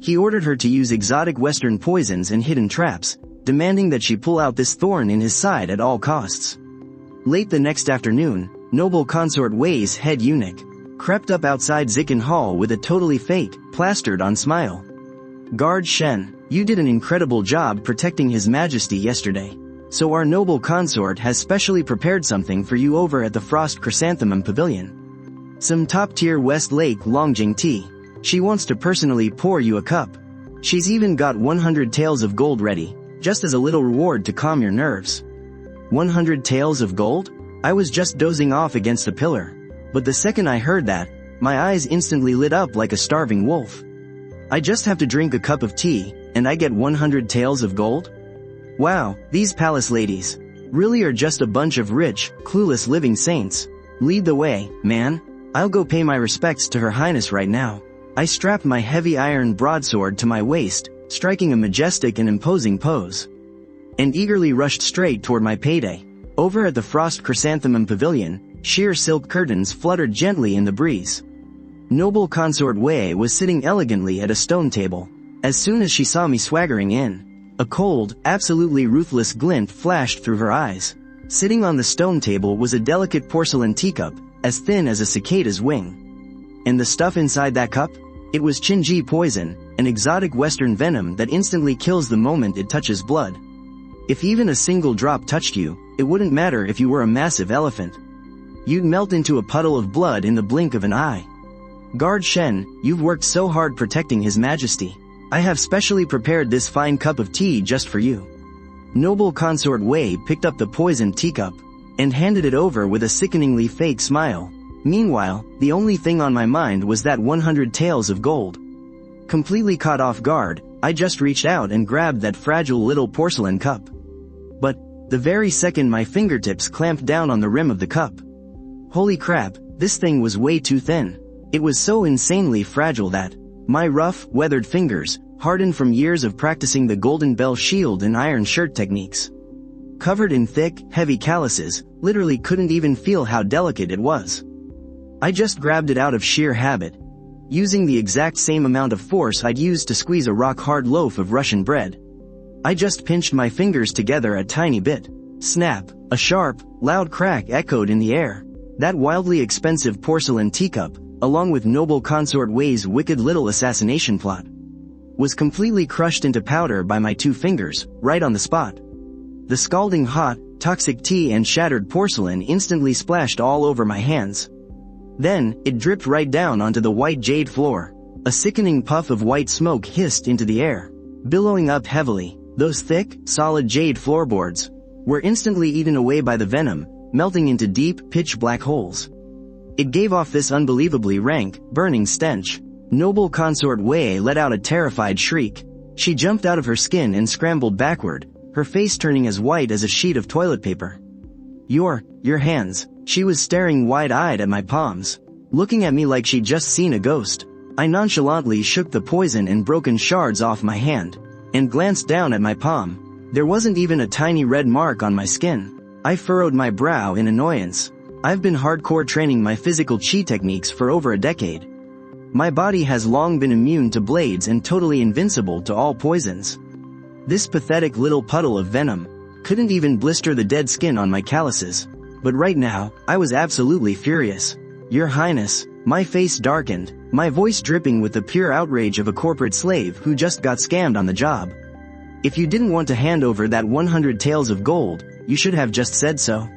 He ordered her to use exotic Western poisons and hidden traps, demanding that she pull out this thorn in his side at all costs. Late the next afternoon, noble consort Wei's head eunuch crept up outside Zikin Hall with a totally fake, plastered-on smile. "Guard Shen, you did an incredible job protecting His Majesty yesterday. So our noble consort has specially prepared something for you over at the Frost Chrysanthemum Pavilion. Some top-tier West Lake Longjing tea. She wants to personally pour you a cup. She's even got 100 taels of gold ready, just as a little reward to calm your nerves." 100 taels of gold? I was just dozing off against a pillar. But the second I heard that, my eyes instantly lit up like a starving wolf. I just have to drink a cup of tea, and I get 100 taels of gold? Wow, these palace ladies really are just a bunch of rich, clueless living saints. Lead the way, man. I'll go pay my respects to Her Highness right now. I strapped my heavy iron broadsword to my waist, striking a majestic and imposing pose, and eagerly rushed straight toward my payday. Over at the Frost Chrysanthemum Pavilion, sheer silk curtains fluttered gently in the breeze. Noble consort Wei was sitting elegantly at a stone table. As soon as she saw me swaggering in, a cold, absolutely ruthless glint flashed through her eyes. Sitting on the stone table was a delicate porcelain teacup, as thin as a cicada's wing. And the stuff inside that cup? It was Qinji poison, an exotic Western venom that instantly kills the moment it touches blood. If even a single drop touched you, it wouldn't matter if you were a massive elephant. You'd melt into a puddle of blood in the blink of an eye. Guard Shen, you've worked so hard protecting His Majesty. I have specially prepared this fine cup of tea just for you. Noble consort Wei picked up the poisoned teacup and handed it over with a sickeningly fake smile. Meanwhile, the only thing on my mind was that 100 taels of gold. Completely caught off guard, I just reached out and grabbed that fragile little porcelain cup. But, the very second my fingertips clamped down on the rim of the cup. Holy crap, this thing was way too thin. It was so insanely fragile that my rough, weathered fingers, hardened from years of practicing the golden bell shield and iron shirt techniques, covered in thick, heavy calluses, literally couldn't even feel how delicate it was. I just grabbed it out of sheer habit, using the exact same amount of force I'd used to squeeze a rock-hard loaf of Russian bread. I just pinched my fingers together a tiny bit. Snap! A sharp, loud crack echoed in the air. That wildly expensive porcelain teacup, along with noble consort Wei's wicked little assassination plot, was completely crushed into powder by my two fingers, right on the spot. The scalding hot, toxic tea and shattered porcelain instantly splashed all over my hands. Then, it dripped right down onto the white jade floor. A sickening puff of white smoke hissed into the air, billowing up heavily. Those thick, solid jade floorboards were instantly eaten away by the venom, melting into deep, pitch-black holes. It gave off this unbelievably rank, burning stench. Noble consort Wei let out a terrified shriek. She jumped out of her skin and scrambled backward, her face turning as white as a sheet of toilet paper. Your hands. She was staring wide-eyed at my palms, looking at me like she'd just seen a ghost. I nonchalantly shook the poison and broken shards off my hand, and glanced down at my palm. There wasn't even a tiny red mark on my skin. I furrowed my brow in annoyance. I've been hardcore training my physical chi techniques for over a decade. My body has long been immune to blades and totally invincible to all poisons. This pathetic little puddle of venom couldn't even blister the dead skin on my calluses. But right now, I was absolutely furious. Your Highness, my face darkened, my voice dripping with the pure outrage of a corporate slave who just got scammed on the job. If you didn't want to hand over that 100 taels of gold, you should have just said so.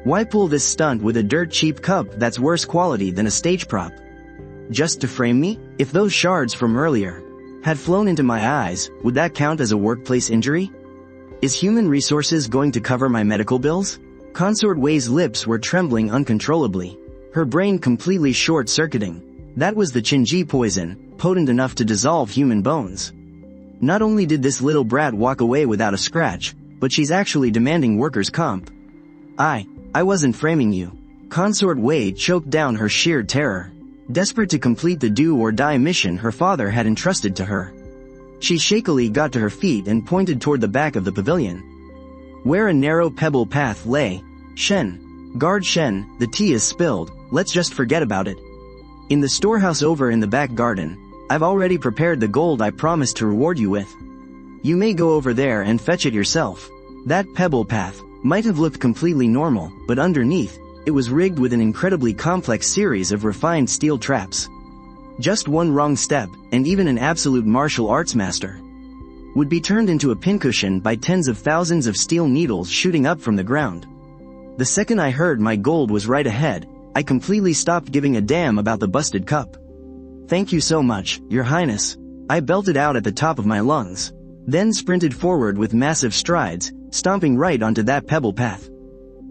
Why pull this stunt with a dirt-cheap cup that's worse quality than a stage prop? Just to frame me? If those shards from earlier had flown into my eyes, would that count as a workplace injury? Is human resources going to cover my medical bills? Consort Wei's lips were trembling uncontrollably, her brain completely short-circuiting. That was the Qinji poison, potent enough to dissolve human bones. Not only did this little brat walk away without a scratch, but she's actually demanding workers' comp. I wasn't framing you. Consort Wei choked down her sheer terror, desperate to complete the do-or-die mission her father had entrusted to her. She shakily got to her feet and pointed toward the back of the pavilion, where a narrow pebble path lay. Shen. Guard Shen, the tea is spilled, let's just forget about it. In the storehouse over in the back garden, I've already prepared the gold I promised to reward you with. You may go over there and fetch it yourself. That pebble path might have looked completely normal, but underneath, it was rigged with an incredibly complex series of refined steel traps. Just one wrong step, and even an absolute martial arts master would be turned into a pincushion by tens of thousands of steel needles shooting up from the ground. The second I heard my gold was right ahead, I completely stopped giving a damn about the busted cup. Thank you so much, Your Highness. I belted out at the top of my lungs, then sprinted forward with massive strides, stomping right onto that pebble path.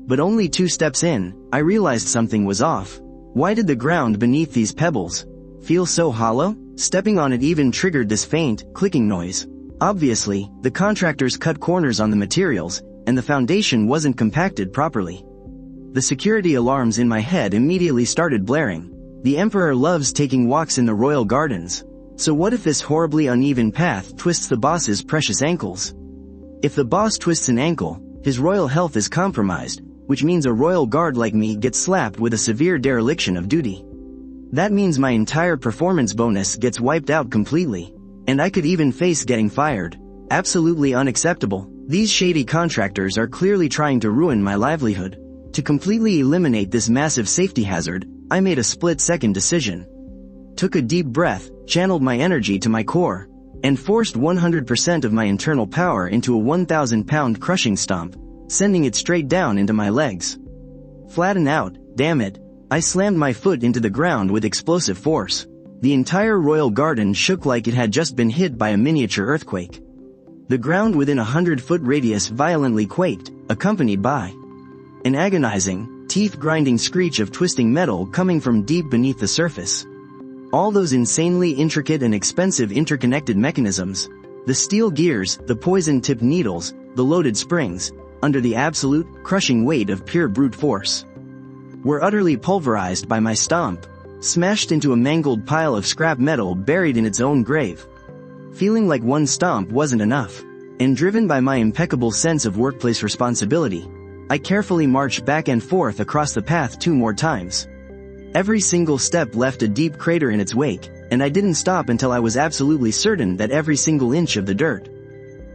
But only 2 steps in, I realized something was off. Why did the ground beneath these pebbles feel so hollow? Stepping on it even triggered this faint, clicking noise. Obviously, the contractors cut corners on the materials, and the foundation wasn't compacted properly. The security alarms in my head immediately started blaring. The Emperor loves taking walks in the royal gardens. So what if this horribly uneven path twists the boss's precious ankles? If the boss twists an ankle, his royal health is compromised, which means a royal guard like me gets slapped with a severe dereliction of duty. That means my entire performance bonus gets wiped out completely. And I could even face getting fired. Absolutely unacceptable. These shady contractors are clearly trying to ruin my livelihood. To completely eliminate this massive safety hazard, I made a split-second decision. Took a deep breath, channeled my energy to my core, and forced 100% of my internal power into a 1,000-pound crushing stomp, sending it straight down into my legs. Flatten out, damn it. I slammed my foot into the ground with explosive force. The entire royal garden shook like it had just been hit by a miniature earthquake. The ground within a 100-foot radius violently quaked, accompanied by an agonizing, teeth-grinding screech of twisting metal coming from deep beneath the surface. All those insanely intricate and expensive interconnected mechanisms, the steel gears, the poison-tipped needles, the loaded springs, under the absolute, crushing weight of pure brute force, were utterly pulverized by my stomp, smashed into a mangled pile of scrap metal buried in its own grave. Feeling like one stomp wasn't enough, and driven by my impeccable sense of workplace responsibility, I carefully marched back and forth across the path 2 more times. Every single step left a deep crater in its wake, and I didn't stop until I was absolutely certain that every single inch of the dirt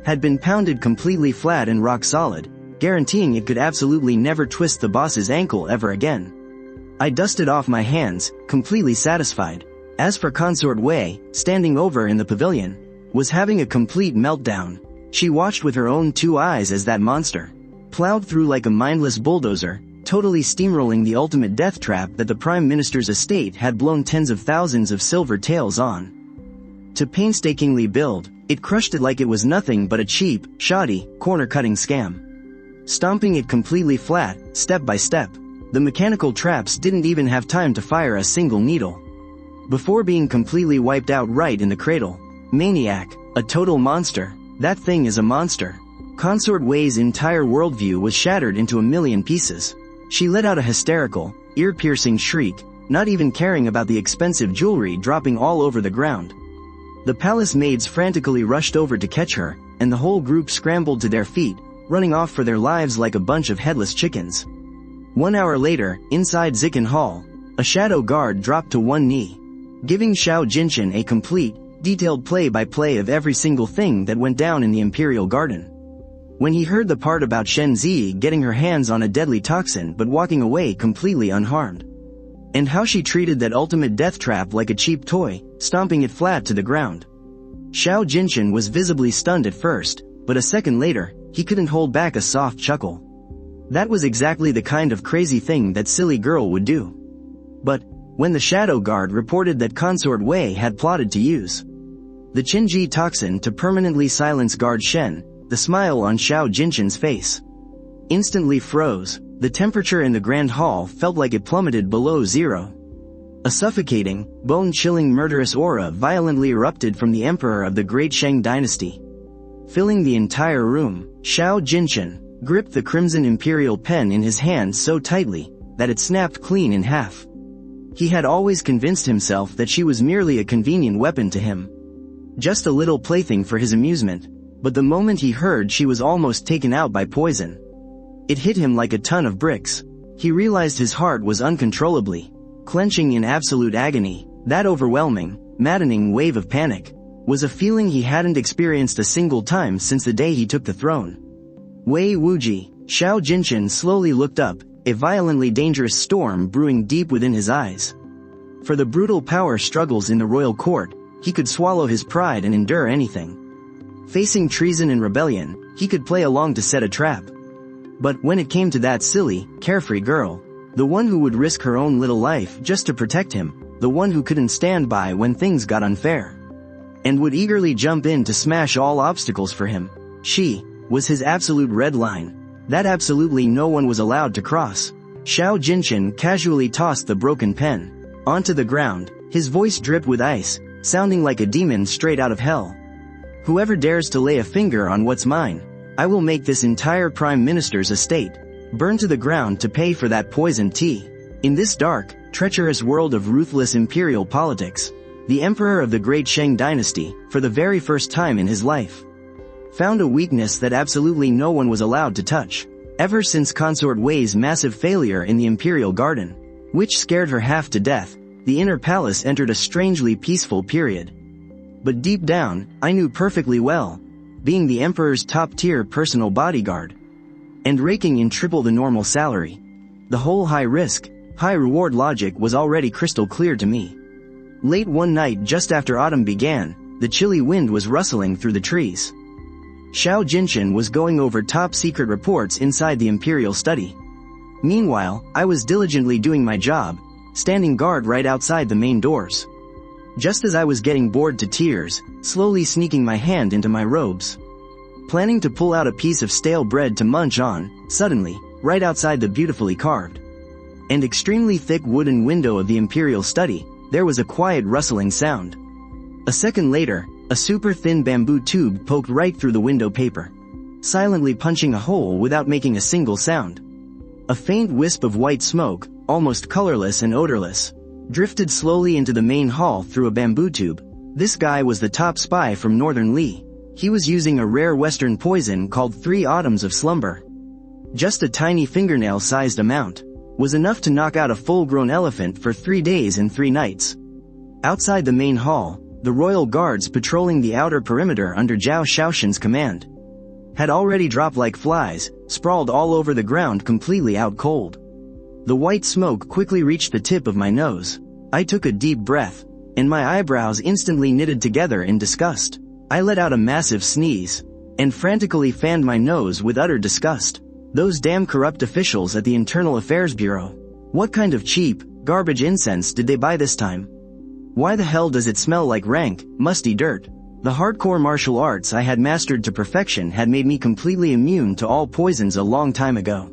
had been pounded completely flat and rock solid, guaranteeing it could absolutely never twist the boss's ankle ever again. I dusted off my hands, completely satisfied. As for Consort Wei, standing over in the pavilion, was having a complete meltdown. She watched with her own 2 eyes as that monster plowed through like a mindless bulldozer, totally steamrolling the ultimate death trap that the Prime Minister's estate had blown tens of thousands of silver taels on. To painstakingly build, it crushed it like it was nothing but a cheap, shoddy, corner-cutting scam. Stomping it completely flat, step by step, the mechanical traps didn't even have time to fire a single needle. Before being completely wiped out right in the cradle. Maniac, a total monster, that thing is a monster. Consort Wei's entire worldview was shattered into a million pieces. She let out a hysterical, ear-piercing shriek, not even caring about the expensive jewelry dropping all over the ground. The palace maids frantically rushed over to catch her, and the whole group scrambled to their feet, running off for their lives like a bunch of headless chickens. 1 hour later, inside Zikin Hall, a shadow guard dropped to one knee, giving Xiao Jinshin a complete, detailed play-by-play of every single thing that went down in the Imperial Garden. When he heard the part about Shen Zi getting her hands on a deadly toxin but walking away completely unharmed, and how she treated that ultimate death trap like a cheap toy, stomping it flat to the ground, Xiao Jinshin was visibly stunned at first, but a second later, he couldn't hold back a soft chuckle. That was exactly the kind of crazy thing that silly girl would do. But when the Shadow Guard reported that Consort Wei had plotted to use the Qinji toxin to permanently silence Guard Shen, the smile on Xiao Jinshin's face instantly froze. The temperature in the Grand Hall felt like it plummeted below zero. A suffocating, bone-chilling murderous aura violently erupted from the Emperor of the Great Shang Dynasty, filling the entire room. Xiao Jinshin gripped the crimson imperial pen in his hand so tightly that it snapped clean in half. He had always convinced himself that she was merely a convenient weapon to him, just a little plaything for his amusement, but the moment he heard she was almost taken out by poison, it hit him like a ton of bricks. He realized his heart was uncontrollably clenching in absolute agony. That overwhelming, maddening wave of panic was a feeling he hadn't experienced a single time since the day he took the throne. Wei Wuji, Xiao Jinshin slowly looked up, a violently dangerous storm brewing deep within his eyes. For the brutal power struggles in the royal court, he could swallow his pride and endure anything. Facing treason and rebellion, he could play along to set a trap. But when it came to that silly, carefree girl, the one who would risk her own little life just to protect him, the one who couldn't stand by when things got unfair, and would eagerly jump in to smash all obstacles for him, she was his absolute red line, that absolutely no one was allowed to cross. Xiao Jinshin casually tossed the broken pen onto the ground, his voice dripped with ice, sounding like a demon straight out of hell. Whoever dares to lay a finger on what's mine, I will make this entire Prime Minister's estate burn to the ground to pay for that poisoned tea. In this dark, treacherous world of ruthless imperial politics, the Emperor of the Great Shang Dynasty, for the very first time in his life, found a weakness that absolutely no one was allowed to touch. Ever since Consort Wei's massive failure in the Imperial Garden, which scared her half to death, the inner palace entered a strangely peaceful period. But deep down, I knew perfectly well, being the Emperor's top-tier personal bodyguard, and raking in triple the normal salary, the whole high-risk, high-reward logic was already crystal clear to me. Late one night just after autumn began, the chilly wind was rustling through the trees. Xiao Jinshin was going over top-secret reports inside the Imperial study. Meanwhile, I was diligently doing my job, standing guard right outside the main doors. Just as I was getting bored to tears, slowly sneaking my hand into my robes, planning to pull out a piece of stale bread to munch on, suddenly, right outside the beautifully carved and extremely thick wooden window of the Imperial study, there was a quiet rustling sound. A second later, a super thin bamboo tube poked right through the window paper, silently punching a hole without making a single sound. A faint wisp of white smoke, almost colorless and odorless, drifted slowly into the main hall through a bamboo tube. This guy was the top spy from Northern Li. He was using a rare Western poison called 3 Autumns of Slumber. Just a tiny fingernail-sized amount was enough to knock out a full-grown elephant for 3 days and 3 nights. Outside the main hall, the royal guards patrolling the outer perimeter under Zhao Shaoxin's command had already dropped like flies, sprawled all over the ground completely out cold. The white smoke quickly reached the tip of my nose. I took a deep breath, and my eyebrows instantly knitted together in disgust. I let out a massive sneeze, and frantically fanned my nose with utter disgust. Those damn corrupt officials at the Internal Affairs Bureau. What kind of cheap, garbage incense did they buy this time? Why the hell does it smell like rank, musty dirt? The hardcore martial arts I had mastered to perfection had made me completely immune to all poisons a long time ago.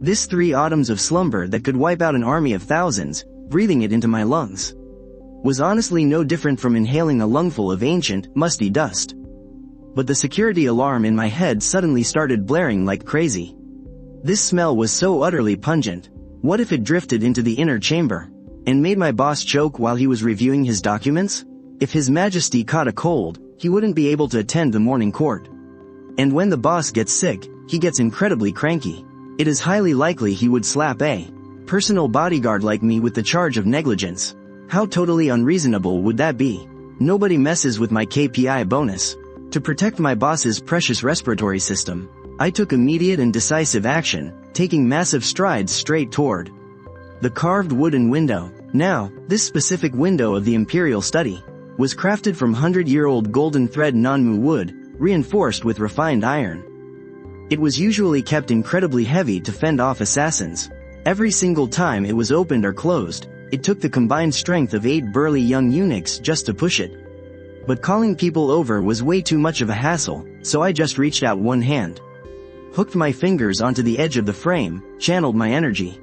This 3 autumns of slumber that could wipe out an army of thousands, breathing it into my lungs, was honestly no different from inhaling a lungful of ancient, musty dust. But the security alarm in my head suddenly started blaring like crazy. This smell was so utterly pungent. What if it drifted into the inner chamber and made my boss choke while he was reviewing his documents? If His Majesty caught a cold, he wouldn't be able to attend the morning court. And when the boss gets sick, he gets incredibly cranky. It is highly likely he would slap a personal bodyguard like me with the charge of negligence. How totally unreasonable would that be? Nobody messes with my KPI bonus. To protect my boss's precious respiratory system, I took immediate and decisive action, taking massive strides straight toward the carved wooden window. Now, this specific window of the Imperial Study was crafted from 100-year-old golden thread Nanmu wood, reinforced with refined iron. It was usually kept incredibly heavy to fend off assassins. Every single time it was opened or closed, it took the combined strength of 8 burly young eunuchs just to push it. But calling people over was way too much of a hassle, so I just reached out one hand, hooked my fingers onto the edge of the frame, channeled my energy,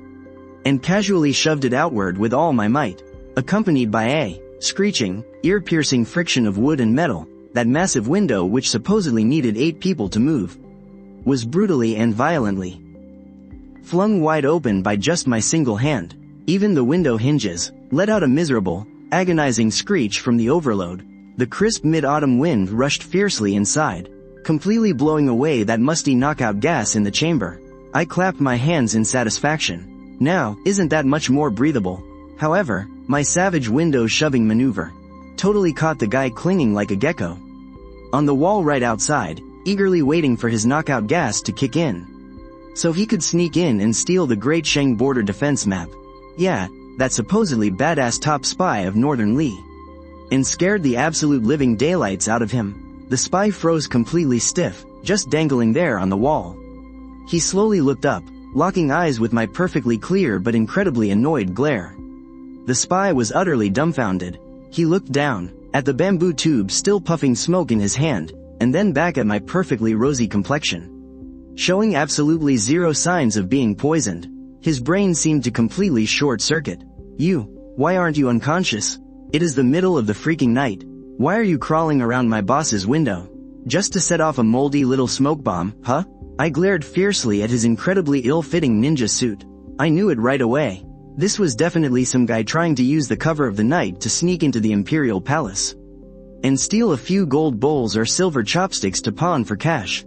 and casually shoved it outward with all my might. Accompanied by a screeching, ear-piercing friction of wood and metal, that massive window, which supposedly needed 8 people to move, was brutally and violently flung wide open by just my single hand. Even the window hinges let out a miserable, agonizing screech from the overload. The crisp mid-autumn wind rushed fiercely inside, completely blowing away that musty knockout gas in the chamber. I clapped my hands in satisfaction. Now, isn't that much more breathable? However, my savage window-shoving maneuver totally caught the guy clinging like a gecko on the wall right outside, eagerly waiting for his knockout gas to kick in, so he could sneak in and steal the Great Sheng border defense map. Yeah, that supposedly badass top spy of Northern Li. And scared the absolute living daylights out of him. The spy froze completely stiff, just dangling there on the wall. He slowly looked up, locking eyes with my perfectly clear but incredibly annoyed glare. The spy was utterly dumbfounded. He looked down, at the bamboo tube still puffing smoke in his hand, and then back at my perfectly rosy complexion, showing absolutely zero signs of being poisoned. His brain seemed to completely short-circuit. Why aren't you unconscious? It is the middle of the freaking night. Why are you crawling around my boss's window? Just to set off a moldy little smoke bomb, huh? I glared fiercely at his incredibly ill-fitting ninja suit. I knew it right away. This was definitely some guy trying to use the cover of the night to sneak into the Imperial Palace and steal a few gold bowls or silver chopsticks to pawn for cash.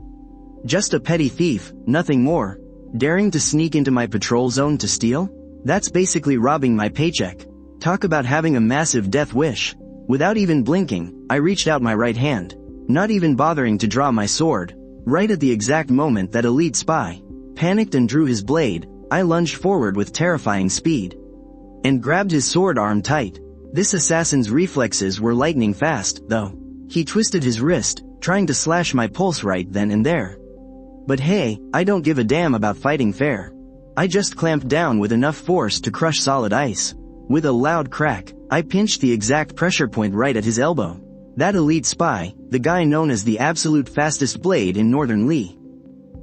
Just a petty thief, nothing more. Daring to sneak into my patrol zone to steal? That's basically robbing my paycheck. Talk about having a massive death wish. Without even blinking, I reached out my right hand, not even bothering to draw my sword. Right at the exact moment that elite spy panicked and drew his blade, I lunged forward with terrifying speed and grabbed his sword arm tight. This assassin's reflexes were lightning fast, though. He twisted his wrist, trying to slash my pulse right then and there. But hey, I don't give a damn about fighting fair. I just clamped down with enough force to crush solid ice. With a loud crack, I pinched the exact pressure point right at his elbow. That elite spy, the guy known as the absolute fastest blade in Northern Li,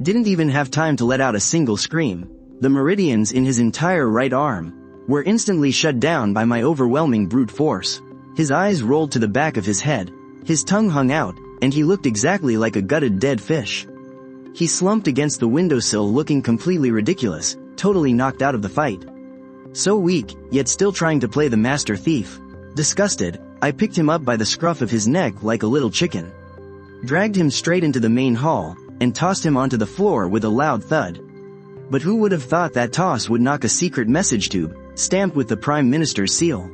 didn't even have time to let out a single scream. The meridians in his entire right arm were instantly shut down by my overwhelming brute force. His eyes rolled to the back of his head, his tongue hung out, and he looked exactly like a gutted dead fish. He slumped against the windowsill looking completely ridiculous, totally knocked out of the fight. So weak, yet still trying to play the master thief. Disgusted, I picked him up by the scruff of his neck like a little chicken, dragged him straight into the main hall, and tossed him onto the floor with a loud thud. But who would have thought that toss would knock a secret message tube, stamped with the Prime Minister's seal,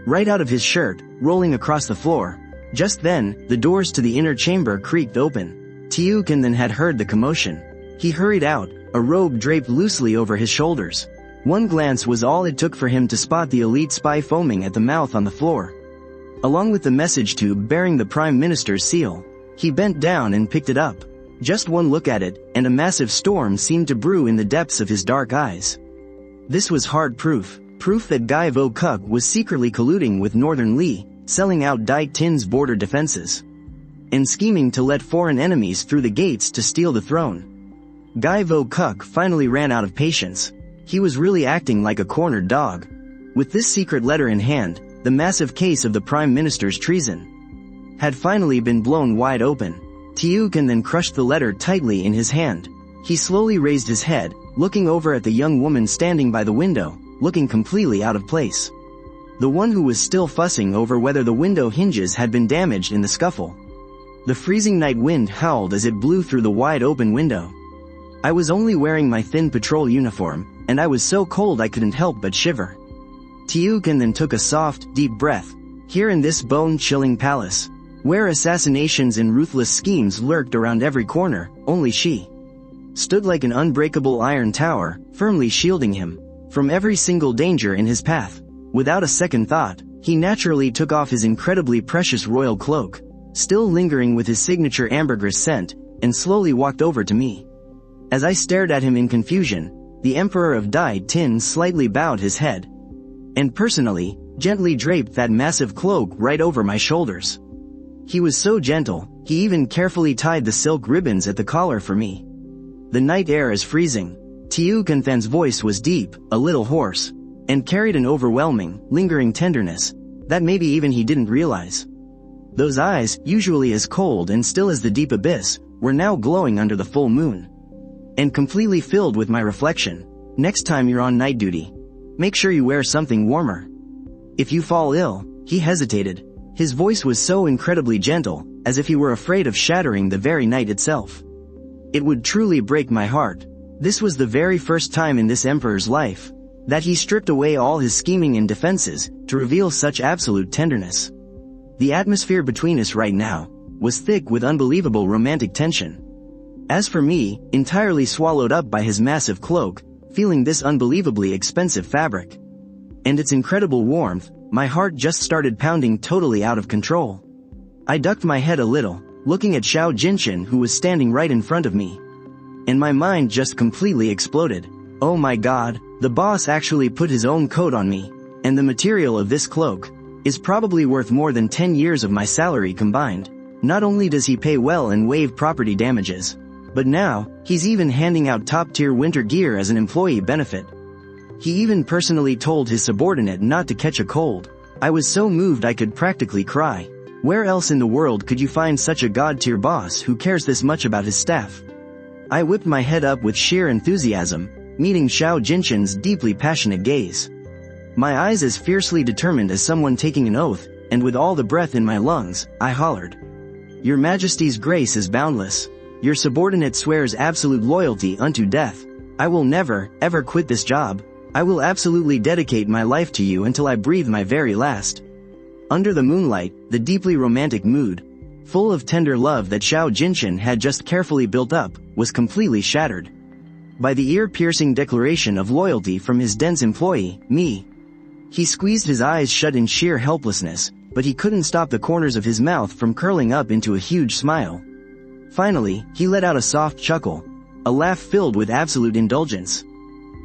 right out of his shirt, rolling across the floor. Just then, the doors to the inner chamber creaked open. Tiukin then had heard the commotion. He hurried out, a robe draped loosely over his shoulders. One glance was all it took for him to spot the elite spy foaming at the mouth on the floor, along with the message tube bearing the Prime Minister's seal. He bent down and picked it up. Just one look at it, and a massive storm seemed to brew in the depths of his dark eyes. This was hard proof that Guy Vo Kuk was secretly colluding with Northern Lee, selling out Dai Tin's border defenses, and scheming to let foreign enemies through the gates to steal the throne. Guy Vo Kuk finally ran out of patience. He was really acting like a cornered dog. With this secret letter in hand, the massive case of the Prime Minister's treason had finally been blown wide open. Tiukan then crushed the letter tightly in his hand. He slowly raised his head, looking over at the young woman standing by the window, looking completely out of place. The one who was still fussing over whether the window hinges had been damaged in the scuffle. The freezing night wind howled as it blew through the wide open window. I was only wearing my thin patrol uniform, and I was so cold I couldn't help but shiver. Tiukan then took a soft, deep breath. Here in this bone-chilling palace, where assassinations and ruthless schemes lurked around every corner, only she stood like an unbreakable iron tower, firmly shielding him from every single danger in his path. Without a second thought, he naturally took off his incredibly precious royal cloak, still lingering with his signature ambergris scent, and slowly walked over to me. As I stared at him in confusion, the Emperor of Dai Tin slightly bowed his head, and personally, gently draped that massive cloak right over my shoulders. He was so gentle, he even carefully tied the silk ribbons at the collar for me. The night air is freezing. Tiukanthan's voice was deep, a little hoarse, and carried an overwhelming, lingering tenderness that maybe even he didn't realize. Those eyes, usually as cold and still as the deep abyss, were now glowing under the full moon, and completely filled with my reflection. Next time you're on night duty, make sure you wear something warmer. If you fall ill, he hesitated. His voice was so incredibly gentle, as if he were afraid of shattering the very night itself. It would truly break my heart. This was the very first time in this emperor's life that he stripped away all his scheming and defenses to reveal such absolute tenderness. The atmosphere between us right now was thick with unbelievable romantic tension. As for me, entirely swallowed up by his massive cloak, feeling this unbelievably expensive fabric and its incredible warmth, my heart just started pounding totally out of control. I ducked my head a little, looking at Xiao Jinshin who was standing right in front of me, and my mind just completely exploded. Oh my god, the boss actually put his own coat on me, and the material of this cloak is probably worth more than 10 years of my salary combined. Not only does he pay well and waive property damages, but now, he's even handing out top-tier winter gear as an employee benefit. He even personally told his subordinate not to catch a cold. I was so moved I could practically cry. Where else in the world could you find such a god-tier boss who cares this much about his staff? I whipped my head up with sheer enthusiasm, meeting Xiao Jinshin's deeply passionate gaze. My eyes as fiercely determined as someone taking an oath, and with all the breath in my lungs, I hollered. Your Majesty's grace is boundless. Your subordinate swears absolute loyalty unto death. I will never, ever quit this job. I will absolutely dedicate my life to you until I breathe my very last. Under the moonlight, the deeply romantic mood, full of tender love that Xiao Jinshin had just carefully built up, was completely shattered by the ear-piercing declaration of loyalty from his dense employee, me. He squeezed his eyes shut in sheer helplessness, but he couldn't stop the corners of his mouth from curling up into a huge smile. Finally, he let out a soft chuckle, a laugh filled with absolute indulgence.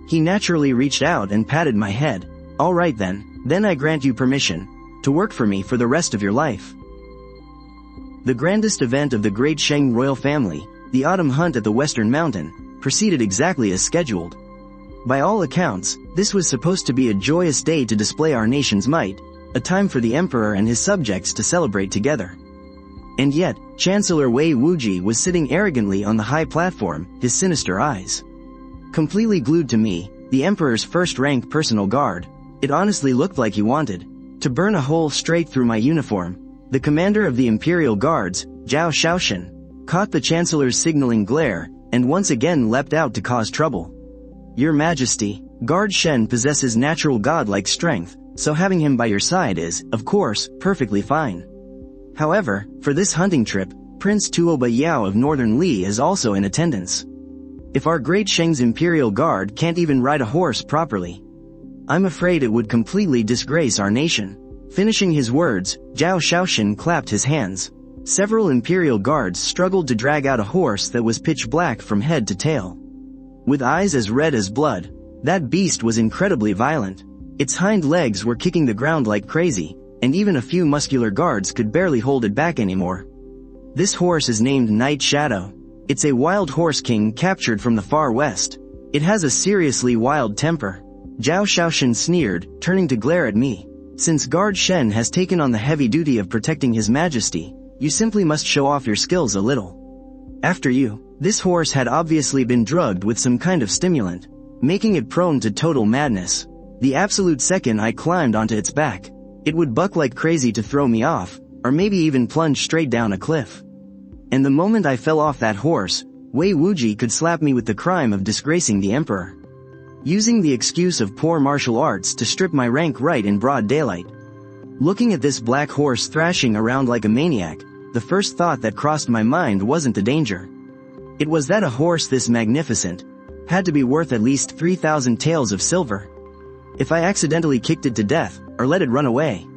He naturally reached out and patted my head. All right then I grant you permission to work for me for the rest of your life. The grandest event of the great Sheng royal family, the autumn hunt at the Western Mountain, proceeded exactly as scheduled. By all accounts, this was supposed to be a joyous day to display our nation's might, a time for the emperor and his subjects to celebrate together. And yet, Chancellor Wei Wuji was sitting arrogantly on the high platform, his sinister eyes completely glued to me, the emperor's first-rank personal guard. It honestly looked like he wanted to burn a hole straight through my uniform. The commander of the Imperial Guards, Zhao Shaoshan, caught the Chancellor's signaling glare, and once again leapt out to cause trouble. Your Majesty, Guard Shen possesses natural godlike strength, so having him by your side is, of course, perfectly fine. However, for this hunting trip, Prince Tuoba Yao of Northern Li is also in attendance. If our great Sheng's Imperial Guard can't even ride a horse properly, I'm afraid it would completely disgrace our nation. Finishing his words, Zhao Shaoshan clapped his hands. Several Imperial guards struggled to drag out a horse that was pitch black from head to tail. With eyes as red as blood, that beast was incredibly violent. Its hind legs were kicking the ground like crazy, and even a few muscular guards could barely hold it back anymore. This horse is named Night Shadow. It's a wild horse king captured from the far west. It has a seriously wild temper. Zhao Shaoxin sneered, turning to glare at me. Since Guard Shen has taken on the heavy duty of protecting His Majesty, you simply must show off your skills a little. After you, this horse had obviously been drugged with some kind of stimulant, making it prone to total madness. The absolute second I climbed onto its back, it would buck like crazy to throw me off, or maybe even plunge straight down a cliff. And the moment I fell off that horse, Wei Wuji could slap me with the crime of disgracing the emperor, using the excuse of poor martial arts to strip my rank right in broad daylight. Looking at this black horse thrashing around like a maniac, the first thought that crossed my mind wasn't the danger. It was that a horse this magnificent had to be worth at least 3,000 taels of silver. If I accidentally kicked it to death, or let it run away,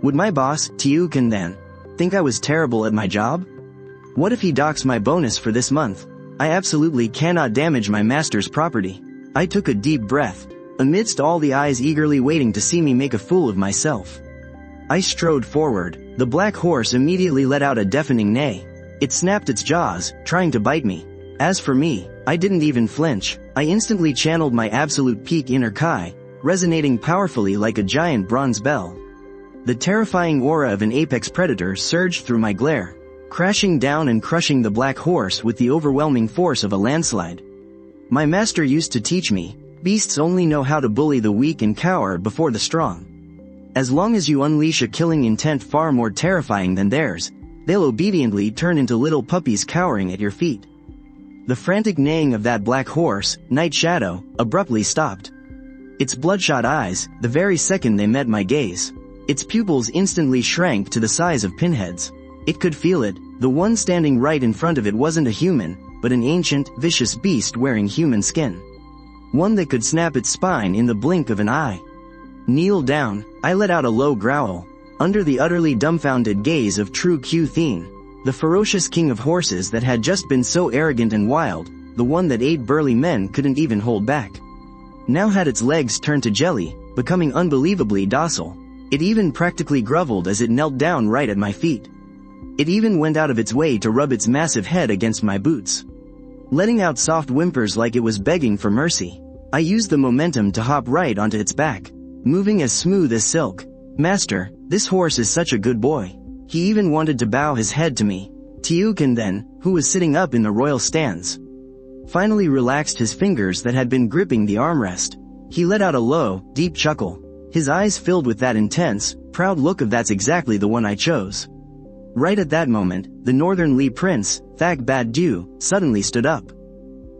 would my boss, Tiu Kan, then think I was terrible at my job? What if he docks my bonus for this month? I absolutely cannot damage my master's property. I took a deep breath, amidst all the eyes eagerly waiting to see me make a fool of myself. I strode forward. The black horse immediately let out a deafening neigh. It snapped its jaws, trying to bite me. As for me, I didn't even flinch. I instantly channeled my absolute peak inner Kai, resonating powerfully like a giant bronze bell. The terrifying aura of an apex predator surged through my glare, crashing down and crushing the black horse with the overwhelming force of a landslide. My master used to teach me, beasts only know how to bully the weak and cower before the strong. As long as you unleash a killing intent far more terrifying than theirs, they'll obediently turn into little puppies cowering at your feet. The frantic neighing of that black horse, Night Shadow, abruptly stopped. Its bloodshot eyes, the very second they met my gaze, its pupils instantly shrank to the size of pinheads. It could feel it. The one standing right in front of it wasn't a human, but an ancient, vicious beast wearing human skin. One that could snap its spine in the blink of an eye. Kneel down, I let out a low growl. Under the utterly dumbfounded gaze of true Q Thien, the ferocious king of horses that had just been so arrogant and wild, the one that 8 burly men couldn't even hold back, now had its legs turned to jelly, becoming unbelievably docile. It even practically groveled as it knelt down right at my feet. It even went out of its way to rub its massive head against my boots, letting out soft whimpers like it was begging for mercy. I used the momentum to hop right onto its back, moving as smooth as silk. Master, this horse is such a good boy. He even wanted to bow his head to me. Tiu Kan then, who was sitting up in the royal stands, finally relaxed his fingers that had been gripping the armrest. He let out a low, deep chuckle, his eyes filled with that intense, proud look of that's exactly the one I chose. Right at that moment, the Northern Li Prince, Thak Bad Du, suddenly stood up.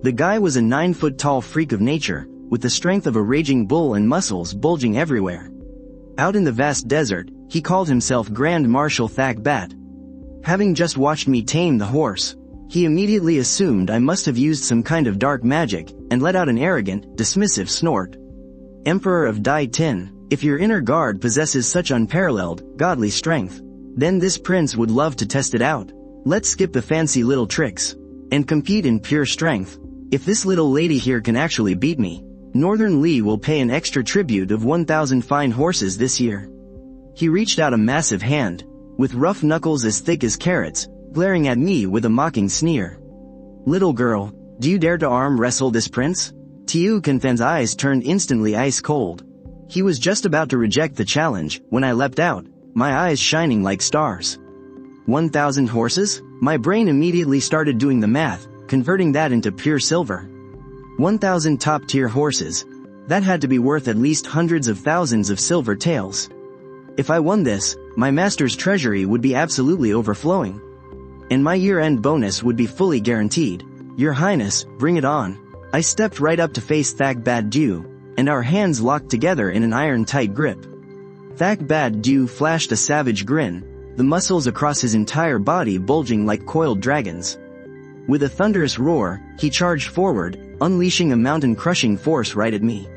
The guy was a 9-foot-tall freak of nature, with the strength of a raging bull and muscles bulging everywhere. Out in the vast desert, he called himself Grand Marshal Thak Bat. Having just watched me tame the horse, he immediately assumed I must have used some kind of dark magic, and let out an arrogant, dismissive snort. Emperor of Dai Tin, if your inner guard possesses such unparalleled, godly strength, then this prince would love to test it out. Let's skip the fancy little tricks, and compete in pure strength. If this little lady here can actually beat me, Northern Li will pay an extra tribute of 1,000 fine horses this year. He reached out a massive hand, with rough knuckles as thick as carrots, glaring at me with a mocking sneer. Little girl, do you dare to arm wrestle this prince? Tiu Kanfan's eyes turned instantly ice cold. He was just about to reject the challenge, when I leapt out, my eyes shining like stars. 1,000 horses? My brain immediately started doing the math, converting that into pure silver. 1,000 top-tier horses. That had to be worth at least hundreds of thousands of silver taels. If I won this, my master's treasury would be absolutely overflowing. And my year-end bonus would be fully guaranteed. Your Highness, bring it on. I stepped right up to face Thak Bad Du, and our hands locked together in an iron-tight grip. Thak Bad Du flashed a savage grin, the muscles across his entire body bulging like coiled dragons. With a thunderous roar, he charged forward, unleashing a mountain-crushing force right at me.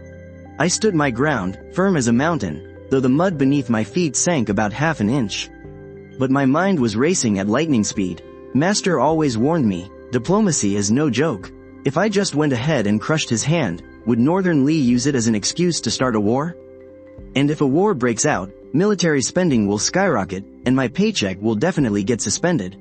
I stood my ground, firm as a mountain, though the mud beneath my feet sank about half an inch. but my mind was racing at lightning speed. Master always warned me, diplomacy is no joke. If I just went ahead and crushed his hand, would Northern Lee use it as an excuse to start a war? And if a war breaks out, military spending will skyrocket, and my paycheck will definitely get suspended.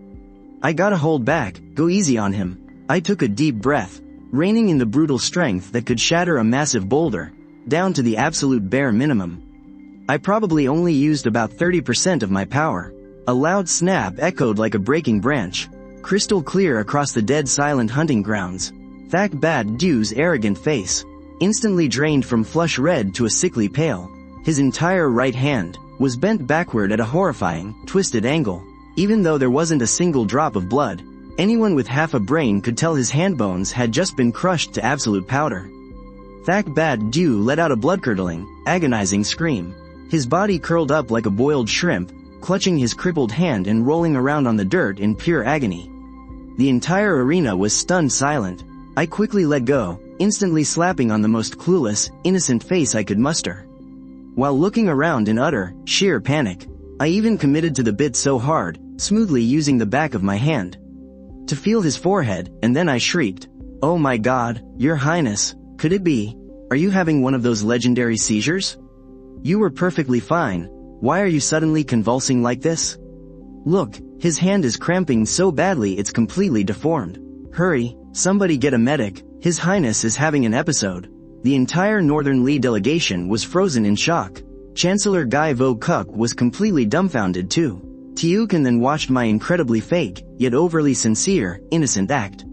I gotta hold back, go easy on him. I took a deep breath, reining in the brutal strength that could shatter a massive boulder, down to the absolute bare minimum. I probably only used about 30% of my power. A loud snap echoed like a breaking branch, crystal clear across the dead silent hunting grounds. Thak Bat Du's arrogant face, instantly drained from flush red to a sickly pale. His entire right hand was bent backward at a horrifying, twisted angle. Even though there wasn't a single drop of blood, anyone with half a brain could tell his hand bones had just been crushed to absolute powder. Thak Bat Du let out a blood-curdling, agonizing scream. His body curled up like a boiled shrimp, clutching his crippled hand and rolling around on the dirt in pure agony. The entire arena was stunned silent. I quickly let go, instantly slapping on the most clueless, innocent face I could muster. While looking around in utter, sheer panic, I even committed to the bit so hard, smoothly using the back of my hand to feel his forehead, and then I shrieked, "Oh my God, Your Highness, could it be? Are you having one of those legendary seizures? You were perfectly fine. Why are you suddenly convulsing like this? Look, his hand is cramping so badly it's completely deformed. Hurry, somebody get a medic, His Highness is having an episode." The entire Northern Lee delegation was frozen in shock. Chancellor Guy Vo Kuk was completely dumbfounded too. Tiukin then watched my incredibly fake, yet overly sincere, innocent act.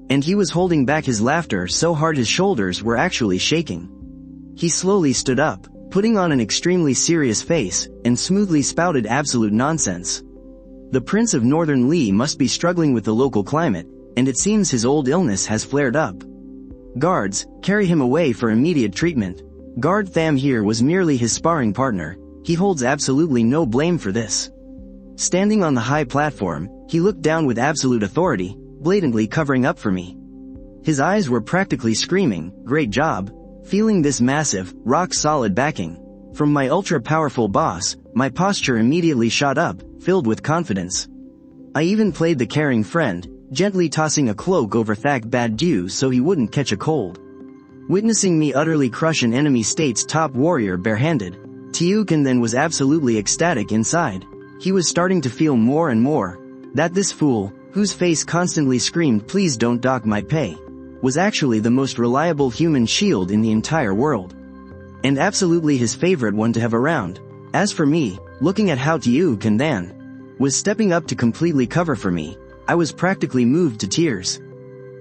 And he was holding back his laughter so hard his shoulders were actually shaking. He slowly stood up, putting on an extremely serious face, and smoothly spouted absolute nonsense. The Prince of Northern Lee must be struggling with the local climate, and it seems his old illness has flared up. Guards, carry him away for immediate treatment. Guard Tham here was merely his sparring partner. He holds absolutely no blame for this. Standing on the high platform, he looked down with absolute authority, blatantly covering up for me. His eyes were practically screaming, "Great job." Feeling this massive, rock-solid backing from my ultra-powerful boss, my posture immediately shot up, filled with confidence. I even played the caring friend, gently tossing a cloak over Thak Bat Du so he wouldn't catch a cold. Witnessing me utterly crush an enemy state's top warrior barehanded, Tiukin then was absolutely ecstatic inside. He was starting to feel more and more that this fool, whose face constantly screamed "Please don't dock my pay," was actually the most reliable human shield in the entire world. And absolutely his favorite one to have around. As for me, looking at how Tiukin then was stepping up to completely cover for me, I was practically moved to tears.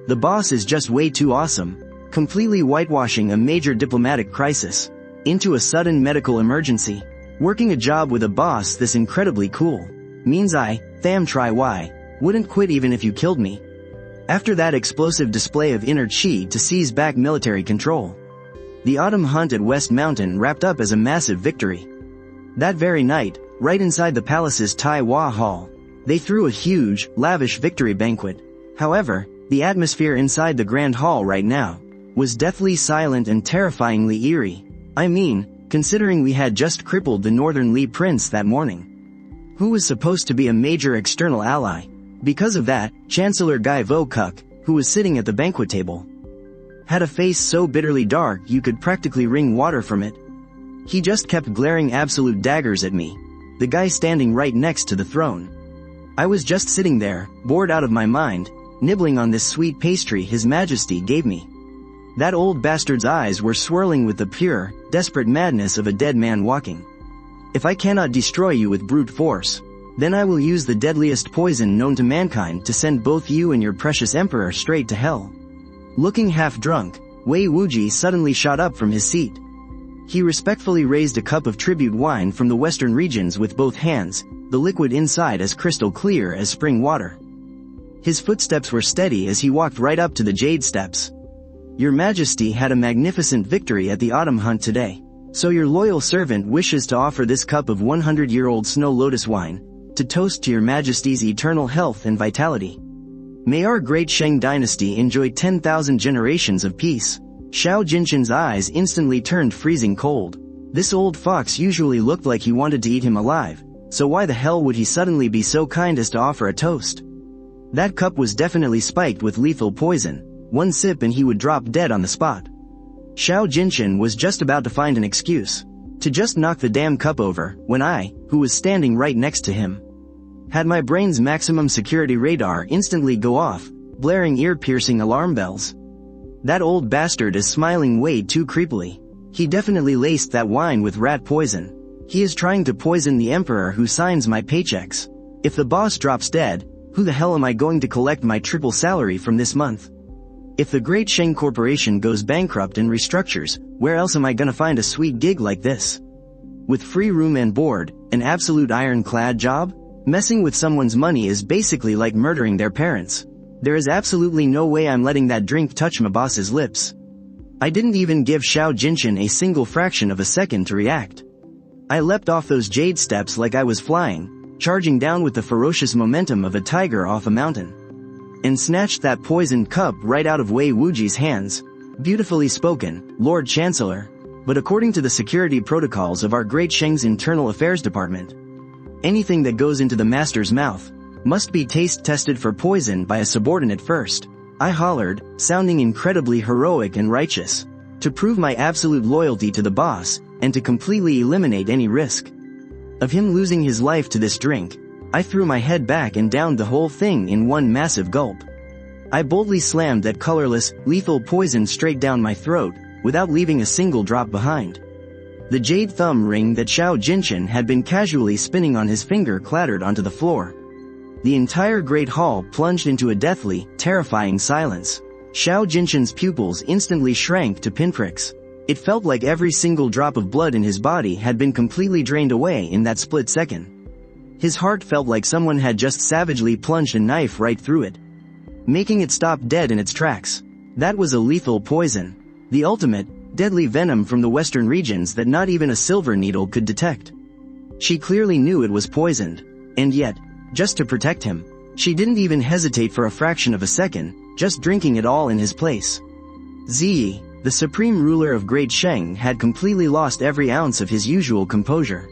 The boss is just way too awesome, completely whitewashing a major diplomatic crisis into a sudden medical emergency. Working a job with a boss this incredibly cool means I, Tham Tri Y, wouldn't quit even if you killed me. After that explosive display of inner chi to seize back military control, the autumn hunt at West Mountain wrapped up as a massive victory. That very night, right inside the palace's Tai Hwa Hall, they threw a huge, lavish victory banquet. However, the atmosphere inside the Grand Hall right now was deathly silent and terrifyingly eerie. I mean, considering we had just crippled the Northern Lee Prince that morning, who was supposed to be a major external ally. Because of that, Chancellor Guy Vo Kuk, who was sitting at the banquet table, had a face so bitterly dark you could practically wring water from it. He just kept glaring absolute daggers at me, the guy standing right next to the throne. I was just sitting there, bored out of my mind, nibbling on this sweet pastry His Majesty gave me. That old bastard's eyes were swirling with the pure, desperate madness of a dead man walking. If I cannot destroy you with brute force, then I will use the deadliest poison known to mankind to send both you and your precious emperor straight to hell. Looking half drunk, Wei Wuji suddenly shot up from his seat. He respectfully raised a cup of tribute wine from the western regions with both hands, the liquid inside as crystal clear as spring water. His footsteps were steady as he walked right up to the jade steps. "Your Majesty had a magnificent victory at the autumn hunt today, so your loyal servant wishes to offer this cup of 100-year-old snow lotus wine, to toast to your Majesty's eternal health and vitality. May our great Sheng dynasty enjoy 10,000 generations of peace." Xiao Jinshin's eyes instantly turned freezing cold. This old fox usually looked like he wanted to eat him alive, so why the hell would he suddenly be so kind as to offer a toast? That cup was definitely spiked with lethal poison. One sip and he would drop dead on the spot. Xiao Jinshin was just about to find an excuse to just knock the damn cup over, when I, who was standing right next to him, had my brain's maximum security radar instantly go off, blaring ear-piercing alarm bells. That old bastard is smiling way too creepily. He definitely laced that wine with rat poison. He is trying to poison the emperor who signs my paychecks. If the boss drops dead, who the hell am I going to collect my triple salary from this month? If the Great Sheng Corporation goes bankrupt and restructures, where else am I gonna find a sweet gig like this? With free room and board, an absolute ironclad job? Messing with someone's money is basically like murdering their parents. There is absolutely no way I'm letting that drink touch my boss's lips. I didn't even give Xiao Jinshin a single fraction of a second to react. I leapt off those jade steps like I was flying, charging down with the ferocious momentum of a tiger off a mountain, and snatched that poisoned cup right out of Wei Wuji's hands. Beautifully spoken, Lord Chancellor, but according to the security protocols of our Great Sheng's Internal Affairs Department, anything that goes into the master's mouth must be taste tested for poison by a subordinate first. I hollered, sounding incredibly heroic and righteous, to prove my absolute loyalty to the boss, and to completely eliminate any risk of him losing his life to this drink. I threw my head back and downed the whole thing in one massive gulp. I boldly slammed that colorless, lethal poison straight down my throat, without leaving a single drop behind. The jade thumb ring that Xiao Jinshin had been casually spinning on his finger clattered onto the floor. The entire great hall plunged into a deathly, terrifying silence. Xiao Jinshin's pupils instantly shrank to pinpricks. It felt like every single drop of blood in his body had been completely drained away in that split second. His heart felt like someone had just savagely plunged a knife right through it, making it stop dead in its tracks. That was a lethal poison. The ultimate, deadly venom from the western regions that not even a silver needle could detect. She clearly knew it was poisoned, and yet, just to protect him, she didn't even hesitate for a fraction of a second, just drinking it all in his place. Ziyi, the supreme ruler of Great Sheng, had completely lost every ounce of his usual composure.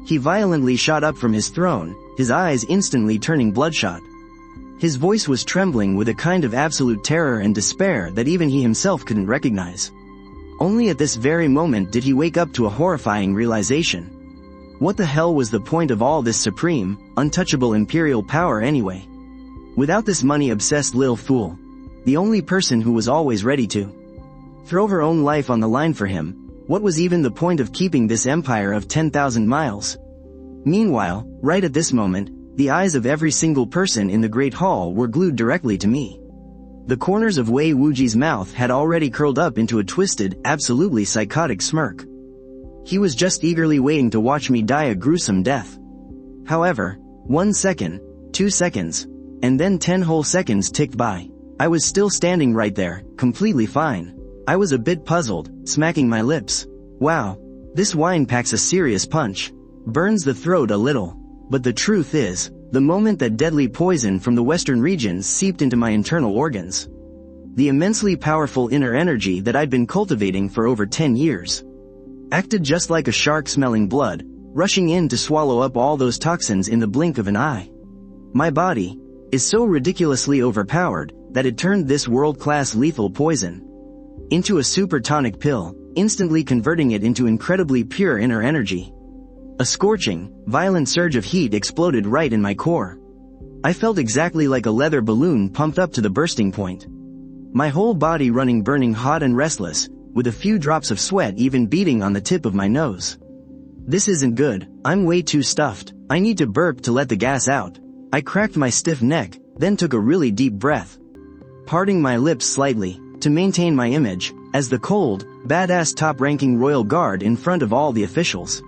He violently shot up from his throne, his eyes instantly turning bloodshot. His voice was trembling with a kind of absolute terror and despair that even he himself couldn't recognize. Only at this very moment did he wake up to a horrifying realization. What the hell was the point of all this supreme, untouchable imperial power anyway? Without this money-obsessed lil fool, the only person who was always ready to throw her own life on the line for him, what was even the point of keeping this empire of 10,000 miles? Meanwhile, right at this moment, the eyes of every single person in the Great Hall were glued directly to me. The corners of Wei Wuji's mouth had already curled up into a twisted, absolutely psychotic smirk. He was just eagerly waiting to watch me die a gruesome death. However, 1 second, 2 seconds, and then 10 whole seconds ticked by. I was still standing right there, completely fine. I was a bit puzzled, smacking my lips. Wow, this wine packs a serious punch. Burns the throat a little. But the truth is, the moment that deadly poison from the western regions seeped into my internal organs, the immensely powerful inner energy that I'd been cultivating for over 10 years, acted just like a shark smelling blood, rushing in to swallow up all those toxins in the blink of an eye. My body is so ridiculously overpowered that it turned this world-class lethal poison into a super tonic pill, instantly converting it into incredibly pure inner energy. A scorching, violent surge of heat exploded right in my core. I felt exactly like a leather balloon pumped up to the bursting point. My whole body running burning hot and restless, with a few drops of sweat even beading on the tip of my nose. This isn't good, I'm way too stuffed, I need to burp to let the gas out. I cracked my stiff neck, then took a really deep breath, parting my lips slightly, to maintain my image, as the cold, badass top-ranking royal guard in front of all the officials.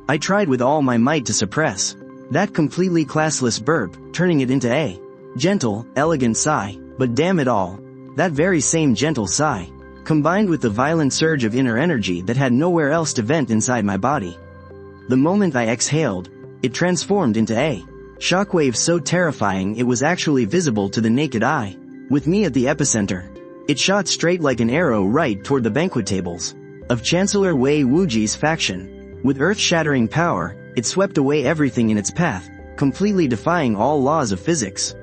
I tried with all my might to suppress that completely classless burp, turning it into a gentle, elegant sigh, but damn it all, that very same gentle sigh, combined with the violent surge of inner energy that had nowhere else to vent inside my body. The moment I exhaled, it transformed into a shockwave so terrifying it was actually visible to the naked eye. With me at the epicenter, it shot straight like an arrow right toward the banquet tables of Chancellor Wei Wuji's faction. With earth-shattering power, It swept away everything in its path, completely defying all laws of physics.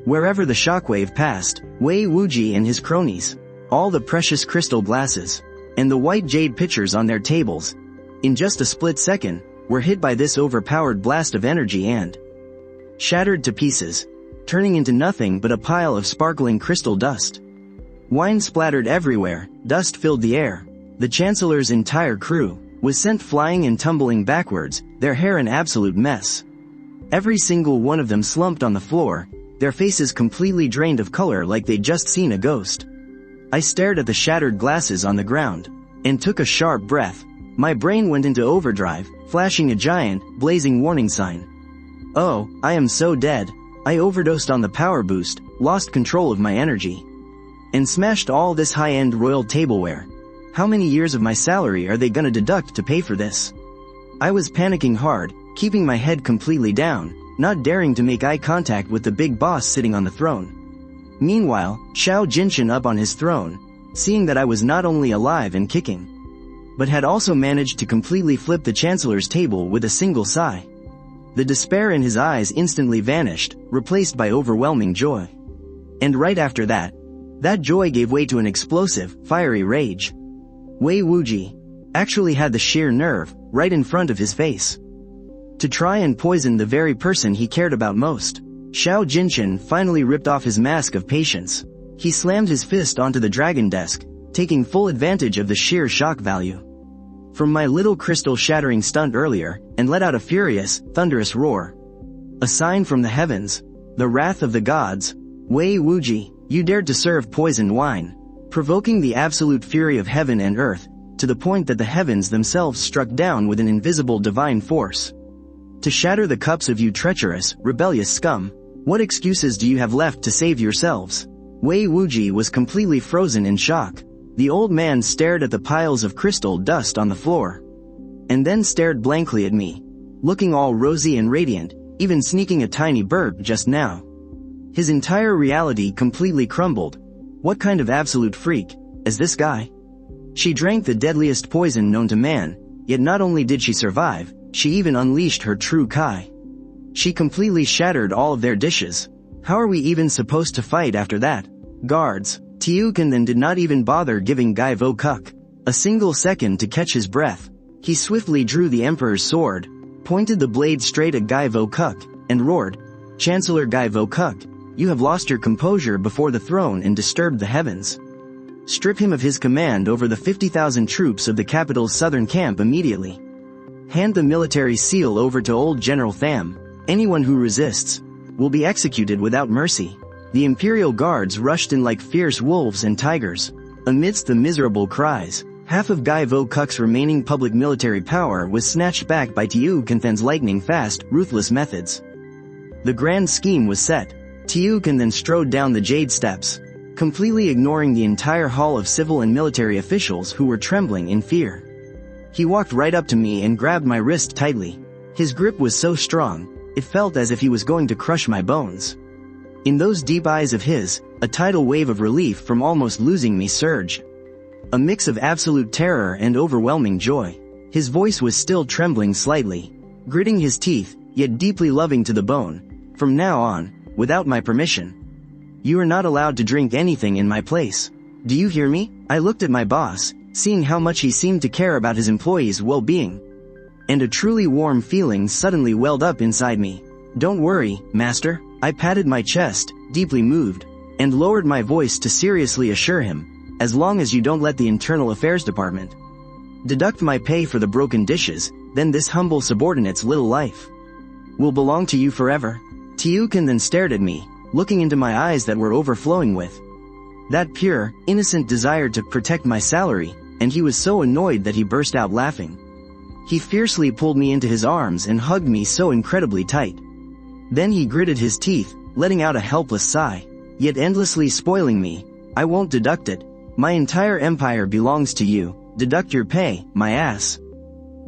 Wherever the shockwave passed, Wei Wuji and his cronies, all the precious crystal glasses, and the white jade pitchers on their tables, in just a split second, were hit by this overpowered blast of energy and shattered to pieces, turning into nothing but a pile of sparkling crystal dust. Wine splattered everywhere, dust filled the air. The Chancellor's entire crew was sent flying and tumbling backwards, their hair an absolute mess. Every single one of them slumped on the floor, their faces completely drained of color like they'd just seen a ghost. I stared at the shattered glasses on the ground, and took a sharp breath. My brain went into overdrive, flashing a giant, blazing warning sign. Oh, I am so dead. I overdosed on the power boost, lost control of my energy, and smashed all this high-end royal tableware. How many years of my salary are they gonna deduct to pay for this? I was panicking hard, keeping my head completely down, not daring to make eye contact with the big boss sitting on the throne. Meanwhile, Xiao Jinshan up on his throne, seeing that I was not only alive and kicking, but had also managed to completely flip the Chancellor's table with a single sigh. The despair in his eyes instantly vanished, replaced by overwhelming joy. And right after that joy gave way to an explosive, fiery rage. Wei Wuji actually had the sheer nerve, right in front of his face, to try and poison the very person he cared about most. Xiao Jinshan finally ripped off his mask of patience. He slammed his fist onto the dragon desk, taking full advantage of the sheer shock value from my little crystal-shattering stunt earlier, and let out a furious, thunderous roar. A sign from the heavens. The wrath of the gods. Wei Wuji, you dared to serve poisoned wine, provoking the absolute fury of heaven and earth, to the point that the heavens themselves struck down with an invisible divine force to shatter the cups of you treacherous, rebellious scum. What excuses do you have left to save yourselves? Wei Wuji was completely frozen in shock. The old man stared at the piles of crystal dust on the floor, and then stared blankly at me, looking all rosy and radiant, even sneaking a tiny burp just now. His entire reality completely crumbled. What kind of absolute freak is this guy? She drank the deadliest poison known to man, yet not only did she survive, she even unleashed her true Kai. She completely shattered all of their dishes. How are we even supposed to fight after that? Guards. Tiukan then did not even bother giving Gai Vo Kuk a single second to catch his breath. He swiftly drew the Emperor's sword, pointed the blade straight at Gai Vo Kuk, and roared, "Chancellor Gai Vo Kuk, you have lost your composure before the throne and disturbed the heavens. Strip him of his command over the 50,000 troops of the capital's southern camp immediately. Hand the military seal over to old General Tham. Anyone who resists will be executed without mercy." The imperial guards rushed in like fierce wolves and tigers. Amidst the miserable cries, half of Gai Vo Kuk's remaining public military power was snatched back by Tiu Kanthan's lightning-fast, ruthless methods. The grand scheme was set. Tiu Kanthan strode down the jade steps, completely ignoring the entire hall of civil and military officials who were trembling in fear. He walked right up to me and grabbed my wrist tightly. His grip was so strong, it felt as if he was going to crush my bones. In those deep eyes of his, a tidal wave of relief from almost losing me surged. A mix of absolute terror and overwhelming joy. His voice was still trembling slightly, gritting his teeth, yet deeply loving to the bone. "From now on, without my permission, you are not allowed to drink anything in my place. Do you hear me?" I looked at my boss, seeing how much he seemed to care about his employees' well-being, and a truly warm feeling suddenly welled up inside me. "Don't worry, master." I patted my chest, deeply moved, and lowered my voice to seriously assure him, "As long as you don't let the Internal Affairs Department deduct my pay for the broken dishes, then this humble subordinate's little life will belong to you forever." Tiukan then stared at me, looking into my eyes that were overflowing with that pure, innocent desire to protect my salary, and he was so annoyed that he burst out laughing. He fiercely pulled me into his arms and hugged me so incredibly tight. Then he gritted his teeth, letting out a helpless sigh. "Yet endlessly spoiling me. I won't deduct it. My entire empire belongs to you. Deduct your pay, my ass."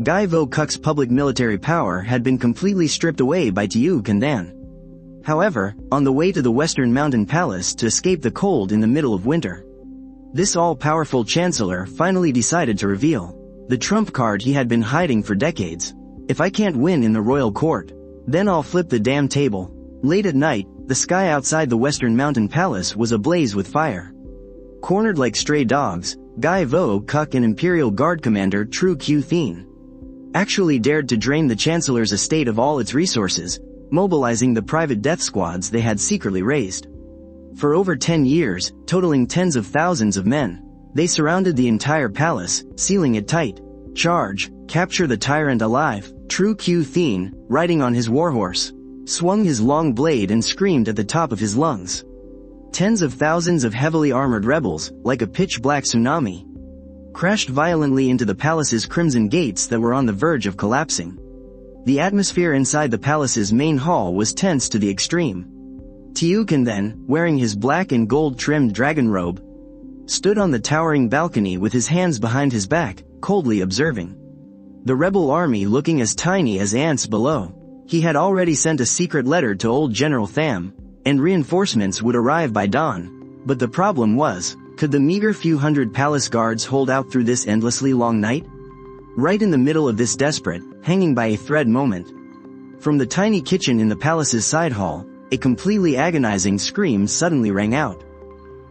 Gai Vo Kuk's public military power had been completely stripped away by Tiu Kanthan. However, on the way to the Western Mountain Palace to escape the cold in the middle of winter, this all-powerful chancellor finally decided to reveal the trump card he had been hiding for decades. If I can't win in the royal court, then I'll flip the damn table. Late at night, the sky outside the Western Mountain Palace was ablaze with fire. Cornered like stray dogs, Guy Vo Kuk and Imperial Guard Commander Tru Q Thien actually dared to drain the Chancellor's estate of all its resources, mobilizing the private death squads they had secretly raised. For over 10 years, totaling tens of thousands of men, they surrounded the entire palace, sealing it tight. Charge, capture the tyrant alive. Tru Q Thien, riding on his warhorse, swung his long blade and screamed at the top of his lungs. Tens of thousands of heavily armored rebels, like a pitch-black tsunami, crashed violently into the palace's crimson gates that were on the verge of collapsing. The atmosphere inside the palace's main hall was tense to the extreme. Tiukin then, wearing his black and gold-trimmed dragon robe, stood on the towering balcony with his hands behind his back, coldly observing the rebel army looking as tiny as ants below. He had already sent a secret letter to old General Tham, and reinforcements would arrive by dawn. But the problem was, could the meager few hundred palace guards hold out through this endlessly long night? Right in the middle of this desperate, hanging by a thread moment, from the tiny kitchen in the palace's side hall, a completely agonizing scream suddenly rang out.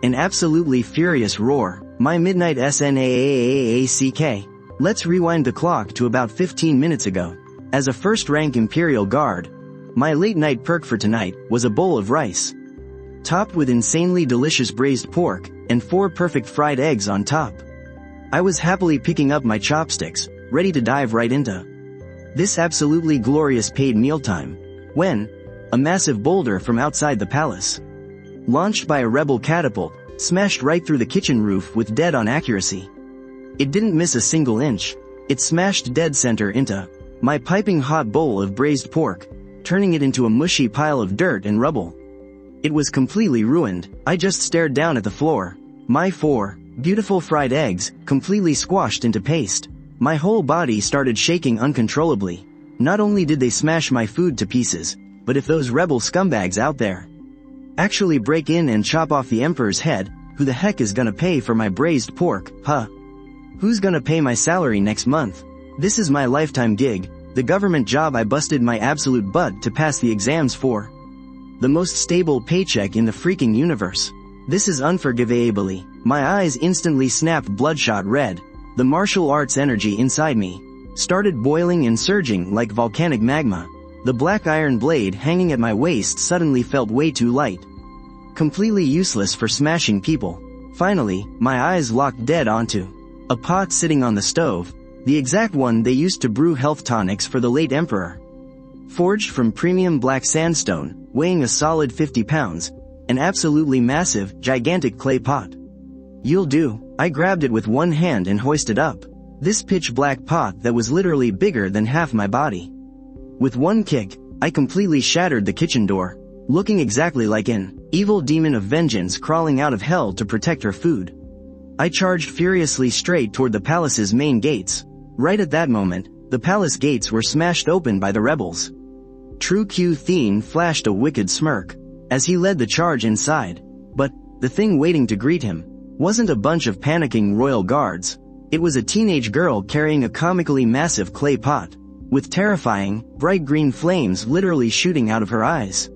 An absolutely furious roar, my midnight snaack. Let's rewind the clock to about 15 minutes ago. As a first-rank Imperial Guard, my late-night perk for tonight was a bowl of rice, topped with insanely delicious braised pork, and 4 perfect fried eggs on top. I was happily picking up my chopsticks, ready to dive right into this absolutely glorious paid mealtime, when a massive boulder from outside the palace, launched by a rebel catapult, smashed right through the kitchen roof with dead-on accuracy. It didn't miss a single inch. It smashed dead center into my piping hot bowl of braised pork, turning it into a mushy pile of dirt and rubble. It was completely ruined. I just stared down at the floor. My 4 beautiful fried eggs, completely squashed into paste. My whole body started shaking uncontrollably. Not only did they smash my food to pieces, but if those rebel scumbags out there actually break in and chop off the Emperor's head, who the heck is gonna pay for my braised pork, huh? Who's gonna pay my salary next month? This is my lifetime gig, the government job I busted my absolute butt to pass the exams for. The most stable paycheck in the freaking universe. This is unforgivably. My eyes instantly snapped bloodshot red. The martial arts energy inside me started boiling and surging like volcanic magma. The black iron blade hanging at my waist suddenly felt way too light. Completely useless for smashing people. Finally, my eyes locked dead onto a pot sitting on the stove, the exact one they used to brew health tonics for the late Emperor. Forged from premium black sandstone, weighing a solid 50 pounds, an absolutely massive, gigantic clay pot. You'll do. I grabbed it with one hand and hoisted up this pitch-black pot that was literally bigger than half my body. With one kick, I completely shattered the kitchen door, looking exactly like an evil demon of vengeance crawling out of hell to protect her food. I charged furiously straight toward the palace's main gates. Right at that moment, the palace gates were smashed open by the rebels. Tru Q Thien flashed a wicked smirk as he led the charge inside, but the thing waiting to greet him wasn't a bunch of panicking royal guards. It was a teenage girl carrying a comically massive clay pot, with terrifying, bright green flames literally shooting out of her eyes.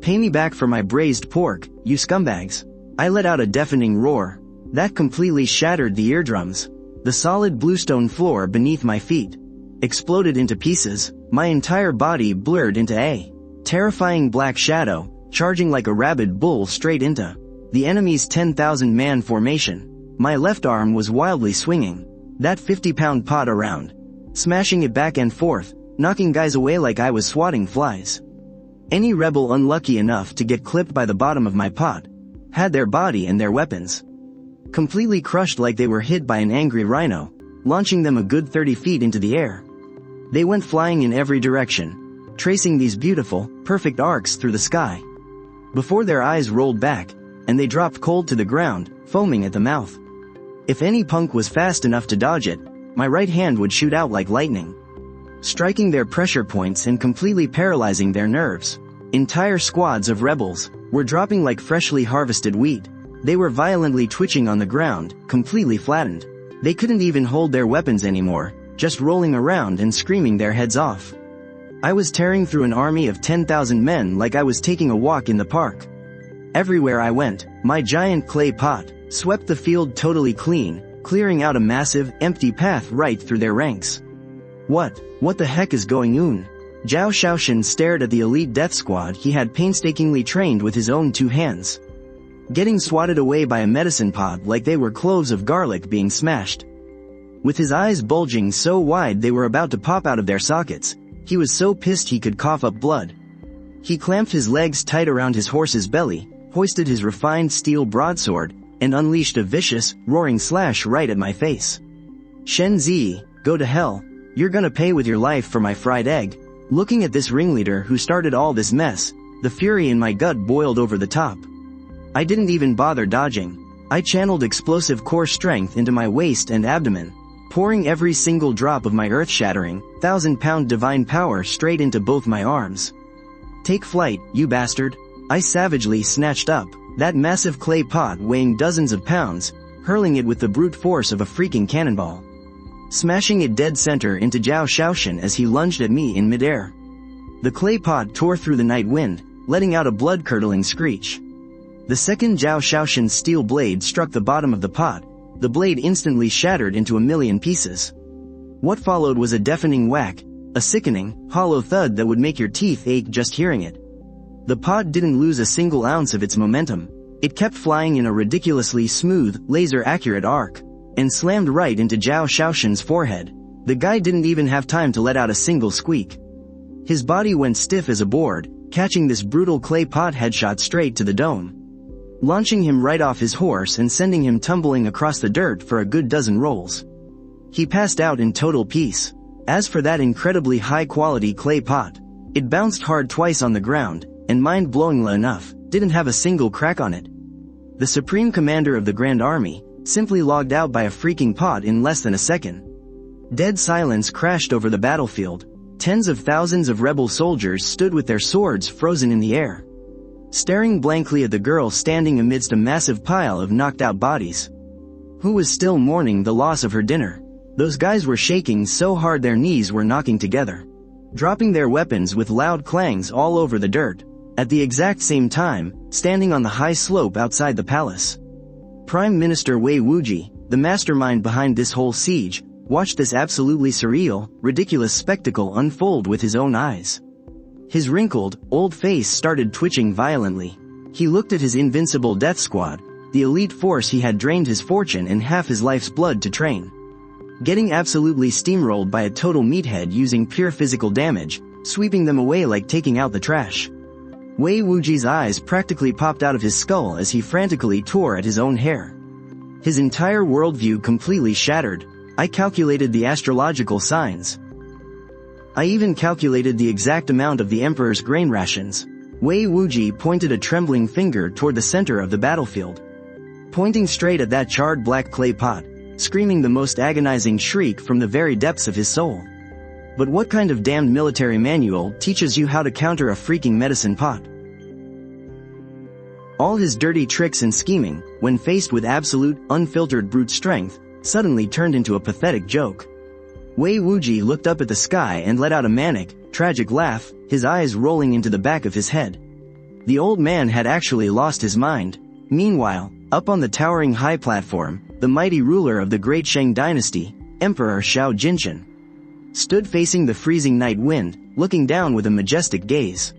Pay me back for my braised pork, you scumbags. I let out a deafening roar that completely shattered the eardrums. The solid bluestone floor beneath my feet exploded into pieces. My entire body blurred into a terrifying black shadow, charging like a rabid bull straight into the enemy's 10,000-man formation. My left arm was wildly swinging that 50-pound pot around, smashing it back and forth, knocking guys away like I was swatting flies. Any rebel unlucky enough to get clipped by the bottom of my pot had their body and their weapons completely crushed like they were hit by an angry rhino, launching them a good 30 feet into the air. They went flying in every direction, tracing these beautiful, perfect arcs through the sky, before their eyes rolled back, and they dropped cold to the ground, foaming at the mouth. If any punk was fast enough to dodge it, my right hand would shoot out like lightning, striking their pressure points and completely paralyzing their nerves. Entire squads of rebels were dropping like freshly harvested wheat. They were violently twitching on the ground, completely flattened. They couldn't even hold their weapons anymore. just rolling around and screaming their heads off. I was tearing through an army of 10,000 men like I was taking a walk in the park. Everywhere I went, my giant clay pot swept the field totally clean, clearing out a massive, empty path right through their ranks. What the heck is going on? Zhao Shaoxin stared at the elite death squad he had painstakingly trained with his own 2 hands. Getting swatted away by a medicine pot like they were cloves of garlic being smashed. With his eyes bulging so wide they were about to pop out of their sockets, he was so pissed he could cough up blood. He clamped his legs tight around his horse's belly, hoisted his refined steel broadsword, and unleashed a vicious, roaring slash right at my face. Shen Zi, go to hell. You're gonna pay with your life for my fried egg. Looking at this ringleader who started all this mess, the fury in my gut boiled over the top. I didn't even bother dodging. I channeled explosive core strength into my waist and abdomen, pouring every single drop of my earth-shattering, 1,000-pound divine power straight into both my arms. Take flight, you bastard. I savagely snatched up that massive clay pot weighing dozens of pounds, hurling it with the brute force of a freaking cannonball. Smashing it dead center into Zhao Shaoxin as he lunged at me in midair. The clay pot tore through the night wind, letting out a blood-curdling screech. The second Zhao Shaoxin's steel blade struck the bottom of the pot, the blade instantly shattered into a million pieces. What followed was a deafening whack, a sickening, hollow thud that would make your teeth ache just hearing it. The pot didn't lose a single ounce of its momentum. It kept flying in a ridiculously smooth, laser-accurate arc, and slammed right into Zhao Shaoxin's forehead. The guy didn't even have time to let out a single squeak. His body went stiff as a board, catching this brutal clay pot headshot straight to the dome, launching him right off his horse and sending him tumbling across the dirt for a good dozen rolls. He passed out in total peace. As for that incredibly high-quality clay pot, it bounced hard twice on the ground, and mind-blowingly enough, didn't have a single crack on it. The supreme commander of the Grand Army simply logged out by a freaking pot in less than a second. Dead silence crashed over the battlefield. Tens of thousands of rebel soldiers stood with their swords frozen in the air, staring blankly at the girl standing amidst a massive pile of knocked-out bodies, who was still mourning the loss of her dinner. Those guys were shaking so hard their knees were knocking together, dropping their weapons with loud clangs all over the dirt. At the exact same time, standing on the high slope outside the palace, Prime Minister Wei Wuji, the mastermind behind this whole siege, watched this absolutely surreal, ridiculous spectacle unfold with his own eyes. His wrinkled, old face started twitching violently. He looked at his invincible death squad, the elite force he had drained his fortune and half his life's blood to train, getting absolutely steamrolled by a total meathead using pure physical damage, sweeping them away like taking out the trash. Wei Wuji's eyes practically popped out of his skull as he frantically tore at his own hair. His entire worldview completely shattered. I calculated the astrological signs. I even calculated the exact amount of the Emperor's grain rations. Wei Wuji pointed a trembling finger toward the center of the battlefield, pointing straight at that charred black clay pot, screaming the most agonizing shriek from the very depths of his soul. But what kind of damned military manual teaches you how to counter a freaking medicine pot? All his dirty tricks and scheming, when faced with absolute, unfiltered brute strength, suddenly turned into a pathetic joke. Wei Wuji looked up at the sky and let out a manic, tragic laugh, his eyes rolling into the back of his head. The old man had actually lost his mind. Meanwhile, up on the towering high platform, the mighty ruler of the great Shang dynasty, Emperor Xiao Jinshan, stood facing the freezing night wind, looking down with a majestic gaze.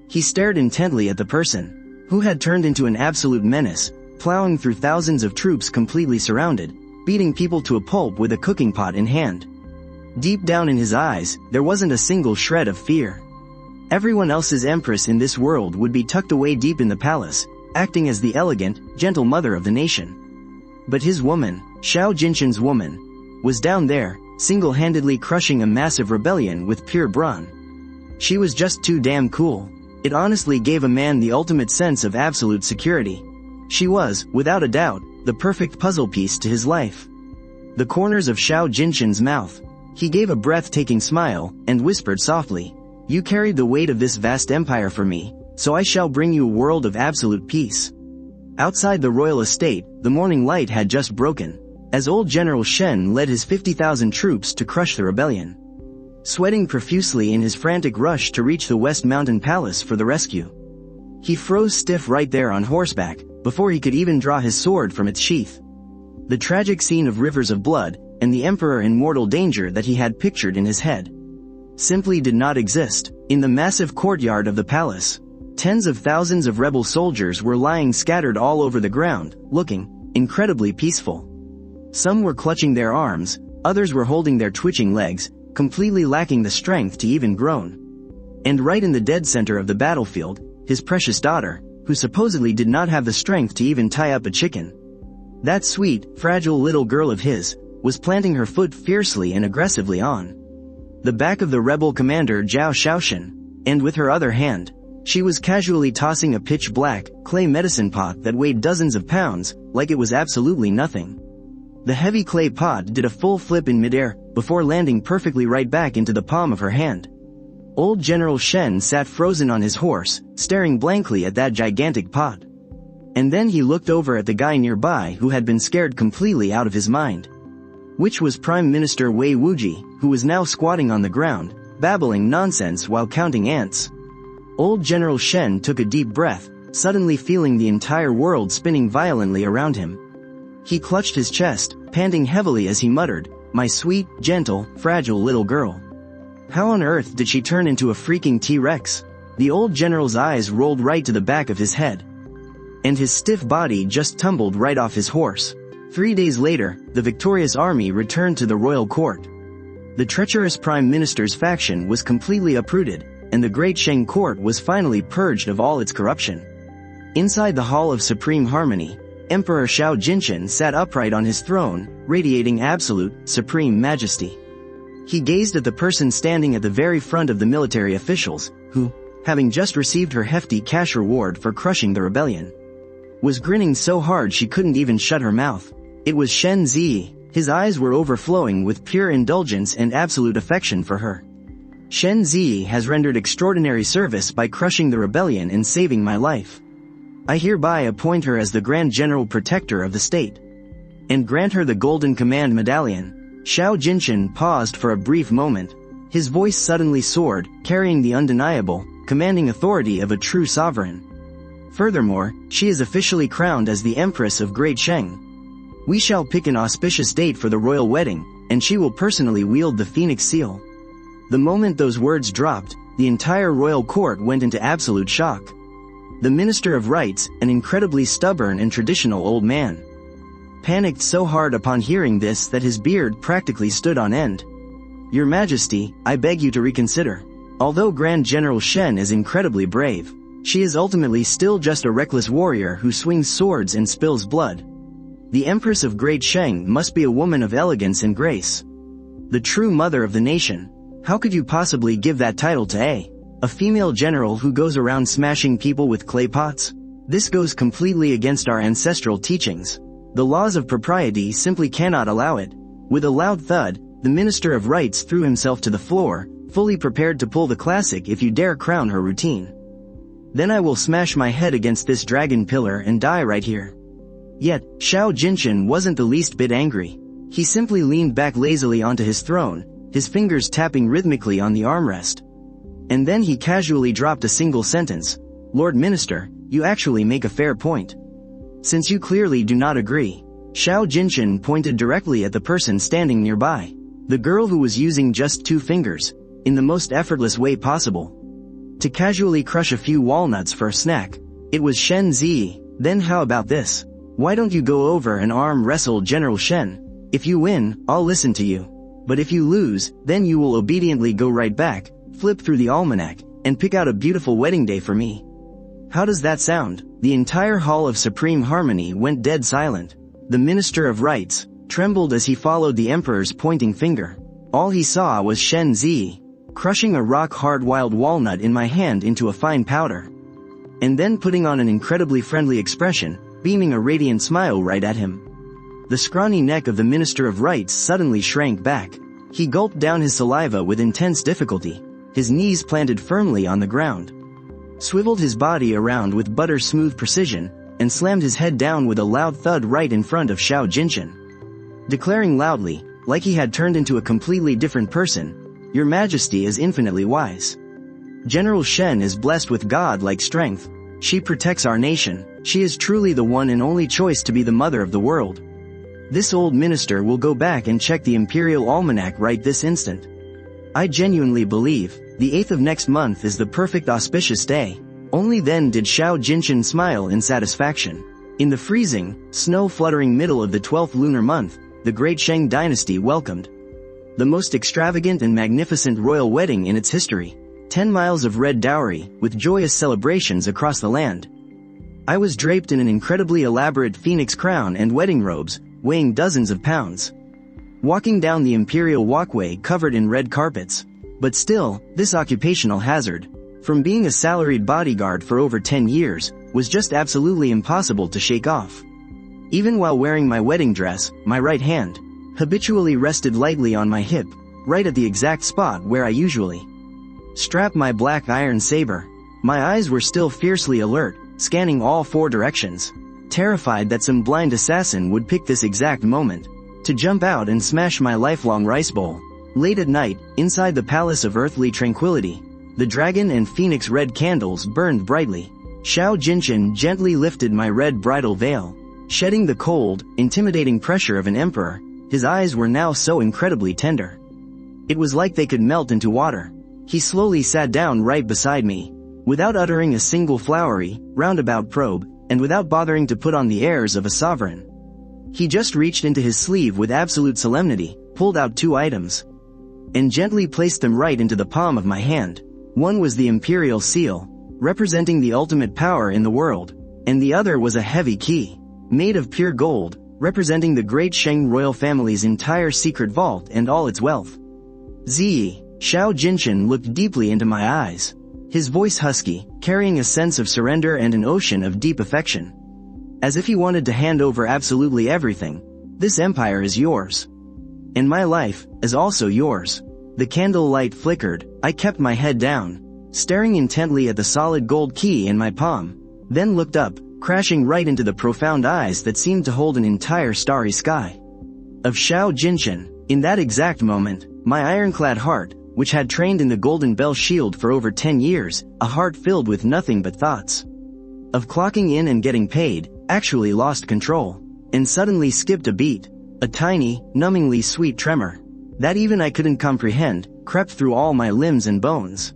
He stared intently at the person, who had turned into an absolute menace, plowing through thousands of troops completely surrounded, beating people to a pulp with a cooking pot in hand. Deep down in his eyes, there wasn't a single shred of fear. Everyone else's empress in this world would be tucked away deep in the palace, acting as the elegant, gentle mother of the nation. But his woman, Xiao Jinshan's woman, was down there, single-handedly crushing a massive rebellion with pure brawn. She was just too damn cool. It honestly gave a man the ultimate sense of absolute security. She was, without a doubt, the perfect puzzle piece to his life. The corners of Xiao Jinshan's mouth. He gave a breathtaking smile, and whispered softly, "You carried the weight of this vast empire for me, so I shall bring you a world of absolute peace." Outside the royal estate, the morning light had just broken. as old General Shen led his 50,000 troops to crush the rebellion. Sweating profusely in his frantic rush to reach the West Mountain Palace for the rescue, he froze stiff right there on horseback, before he could even draw his sword from its sheath. The tragic scene of rivers of blood, and the emperor in mortal danger that he had pictured in his head, simply did not exist. In the massive courtyard of the palace, tens of thousands of rebel soldiers were lying scattered all over the ground, looking incredibly peaceful. Some were clutching their arms, others were holding their twitching legs, completely lacking the strength to even groan. And right in the dead center of the battlefield, his precious daughter, who supposedly did not have the strength to even tie up a chicken. That sweet, fragile little girl of his, was planting her foot fiercely and aggressively on the back of the rebel commander Zhao Shaoxin, and with her other hand, she was casually tossing a pitch-black, clay medicine pot that weighed dozens of pounds, like it was absolutely nothing. The heavy clay pot did a full flip in midair, before landing perfectly right back into the palm of her hand. Old General Shen sat frozen on his horse, staring blankly at that gigantic pot. And then he looked over at the guy nearby who had been scared completely out of his mind. Which was Prime Minister Wei Wuji, who was now squatting on the ground, babbling nonsense while counting ants. Old General Shen took a deep breath, suddenly feeling the entire world spinning violently around him. He clutched his chest, panting heavily as he muttered, "My sweet, gentle, fragile little girl. How on earth did she turn into a freaking T-Rex?" The old general's eyes rolled right to the back of his head, and his stiff body just tumbled right off his horse. 3 days later, the victorious army returned to the royal court. The treacherous prime minister's faction was completely uprooted, and the great Sheng court was finally purged of all its corruption. Inside the Hall of Supreme Harmony, Emperor Xiao Jinchen sat upright on his throne, radiating absolute, supreme majesty. He gazed at the person standing at the very front of the military officials, who, having just received her hefty cash reward for crushing the rebellion, was grinning so hard she couldn't even shut her mouth. It was Shen Ziyi. His eyes were overflowing with pure indulgence and absolute affection for her. Shen Ziyi has rendered extraordinary service by crushing the rebellion and saving my life. I hereby appoint her as the Grand General Protector of the state, and grant her the Golden Command Medallion. Xiao Jinchen paused for a brief moment. His voice suddenly soared, carrying the undeniable, commanding authority of a true sovereign. Furthermore, she is officially crowned as the Empress of Great Sheng. We shall pick an auspicious date for the royal wedding, and she will personally wield the Phoenix Seal. The moment those words dropped, the entire royal court went into absolute shock. The Minister of Rights, an incredibly stubborn and traditional old man, panicked so hard upon hearing this that his beard practically stood on end. "Your Majesty, I beg you to reconsider. Although Grand General Shen is incredibly brave, she is ultimately still just a reckless warrior who swings swords and spills blood. The Empress of Great Sheng must be a woman of elegance and grace. The true mother of the nation. How could you possibly give that title to a female general who goes around smashing people with clay pots? This goes completely against our ancestral teachings. The laws of propriety simply cannot allow it." With a loud thud, the Minister of Rights threw himself to the floor, fully prepared to pull the classic "if you dare crown her" routine. "Then I will smash my head against this dragon pillar and die right here." Yet, Xiao Jinchen wasn't the least bit angry. He simply leaned back lazily onto his throne, his fingers tapping rhythmically on the armrest. And then he casually dropped a single sentence. "Lord Minister, you actually make a fair point. Since you clearly do not agree." Xiao Jinchen pointed directly at the person standing nearby, the girl who was using just 2 fingers, in the most effortless way possible, to casually crush a few walnuts for a snack. It was Shen Ziyi. "Then how about this? Why don't you go over and arm wrestle General Shen? If you win, I'll listen to you. But if you lose, then you will obediently go right back, flip through the almanac, and pick out a beautiful wedding day for me. How does that sound?" The entire Hall of Supreme Harmony went dead silent. The Minister of Rights trembled as he followed the Emperor's pointing finger. All he saw was Shen Ziyi crushing a rock-hard wild walnut in my hand into a fine powder, and then putting on an incredibly friendly expression, beaming a radiant smile right at him. The scrawny neck of the Minister of Rights suddenly shrank back. He gulped down his saliva with intense difficulty, his knees planted firmly on the ground, swiveled his body around with butter-smooth precision, and slammed his head down with a loud thud right in front of Xiao Jinchen. declaring loudly, like he had turned into a completely different person, "Your Majesty is infinitely wise. General Shen is blessed with god-like strength. She protects our nation. She is truly the one and only choice to be the mother of the world. This old minister will go back and check the Imperial Almanac right this instant. I genuinely believe, the 8th of next month is the perfect auspicious day." Only then did Xiao Jinshan smile in satisfaction. In the freezing, snow-fluttering middle of the 12th lunar month, the great Shang dynasty welcomed the most extravagant and magnificent royal wedding in its history. 10 miles of red dowry, with joyous celebrations across the land. I was draped in an incredibly elaborate phoenix crown and wedding robes, weighing dozens of pounds. Walking down the imperial walkway covered in red carpets. But still, this occupational hazard, from being a salaried bodyguard for over 10 years, was just absolutely impossible to shake off. Even while wearing my wedding dress, my right hand habitually rested lightly on my hip, right at the exact spot where I usually strap my black iron saber. My eyes were still fiercely alert, scanning all 4 directions, terrified that some blind assassin would pick this exact moment to jump out and smash my lifelong rice bowl. Late at night, inside the Palace of Earthly Tranquility, the dragon and phoenix red candles burned brightly. Xiao Jinshan gently lifted my red bridal veil, shedding the cold, intimidating pressure of an emperor. His eyes were now so incredibly tender. It was like they could melt into water. He slowly sat down right beside me, without uttering a single flowery, roundabout probe, and without bothering to put on the airs of a sovereign. He just reached into his sleeve with absolute solemnity, pulled out 2 items, and gently placed them right into the palm of my hand. One was the imperial seal, representing the ultimate power in the world, and the other was a heavy key, made of pure gold, representing the great Shang royal family's entire secret vault and all its wealth. Ziyi, Xiao Jinshan looked deeply into my eyes, his voice husky, carrying a sense of surrender and an ocean of deep affection. As if he wanted to hand over absolutely everything. "This empire is yours. And my life is also yours." The candle light flickered. I kept my head down, staring intently at the solid gold key in my palm, then looked up, crashing right into the profound eyes that seemed to hold an entire starry sky of Xiao Jinshan. In that exact moment, my ironclad heart, which had trained in the Golden Bell Shield for over 10 years, a heart filled with nothing but thoughts of clocking in and getting paid, actually lost control, and suddenly skipped a beat. A tiny, numbingly sweet tremor, that even I couldn't comprehend, crept through all my limbs and bones,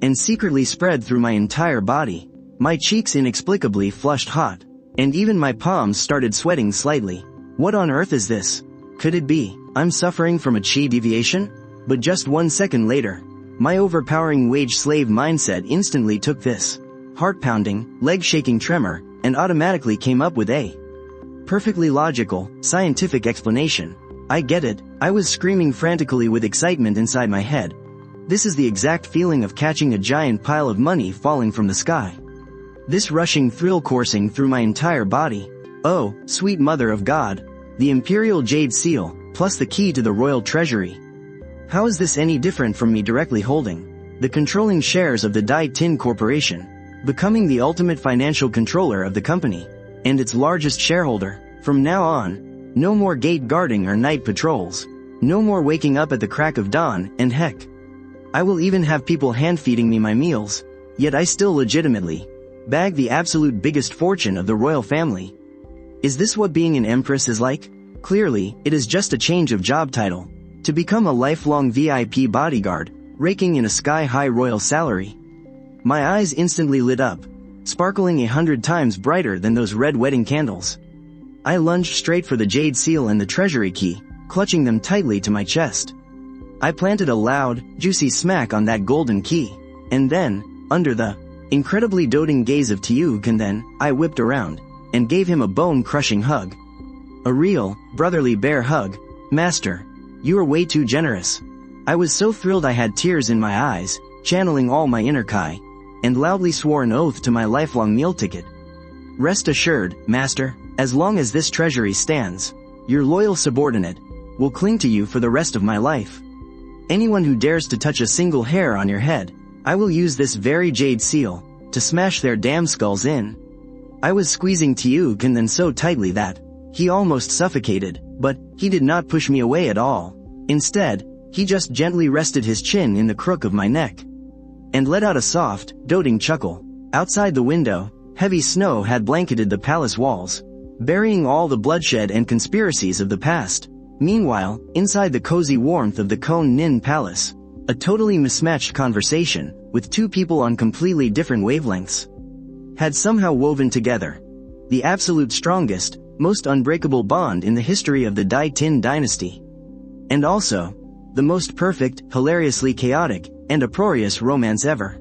and secretly spread through my entire body. My cheeks inexplicably flushed hot, and even my palms started sweating slightly. What on earth is this? Could it be I'm suffering from a chi deviation? But just 1 second later, my overpowering wage-slave mindset instantly took this heart-pounding, leg-shaking tremor, and automatically came up with a perfectly logical, scientific explanation. I get it, I was screaming frantically with excitement inside my head. This is the exact feeling of catching a giant pile of money falling from the sky. This rushing thrill coursing through my entire body. Oh, sweet mother of God. The Imperial Jade Seal, plus the key to the royal treasury. How is this any different from me directly holding the controlling shares of the Dai Tin Corporation, becoming the ultimate financial controller of the company, and its largest shareholder? From now on, no more gate guarding or night patrols. No more waking up at the crack of dawn, and heck, I will even have people hand-feeding me my meals. Yet I still legitimately bag the absolute biggest fortune of the royal family. Is this what being an empress is like? Clearly, it is just a change of job title. To become a lifelong VIP bodyguard, raking in a sky-high royal salary. My eyes instantly lit up, sparkling 100 times brighter than those red wedding candles. I lunged straight for the jade seal and the treasury key, clutching them tightly to my chest. I planted a loud, juicy smack on that golden key, and then, under the incredibly doting gaze of Tiyu, I whipped around, and gave him a bone-crushing hug. A real, brotherly bear hug. Master, you are way too generous. I was so thrilled I had tears in my eyes, channeling all my inner Kai, and loudly swore an oath to my lifelong meal ticket. Rest assured, Master, as long as this treasury stands, your loyal subordinate will cling to you for the rest of my life. Anyone who dares to touch a single hair on your head, I will use this very jade seal to smash their damn skulls in. I was squeezing Tiyu so tightly that he almost suffocated, but He did not push me away at all. Instead, he just gently rested his chin in the crook of my neck and let out a soft, doting chuckle. Outside the window, heavy snow had blanketed the palace walls, burying all the bloodshed and conspiracies of the past. Meanwhile, inside the cozy warmth of the Kon Nin Palace, a totally mismatched conversation, with two people on completely different wavelengths, had somehow woven together. The absolute strongest, most unbreakable bond in the history of the Dai Tin dynasty. And also, the most perfect, hilariously chaotic, and uproarious romance ever.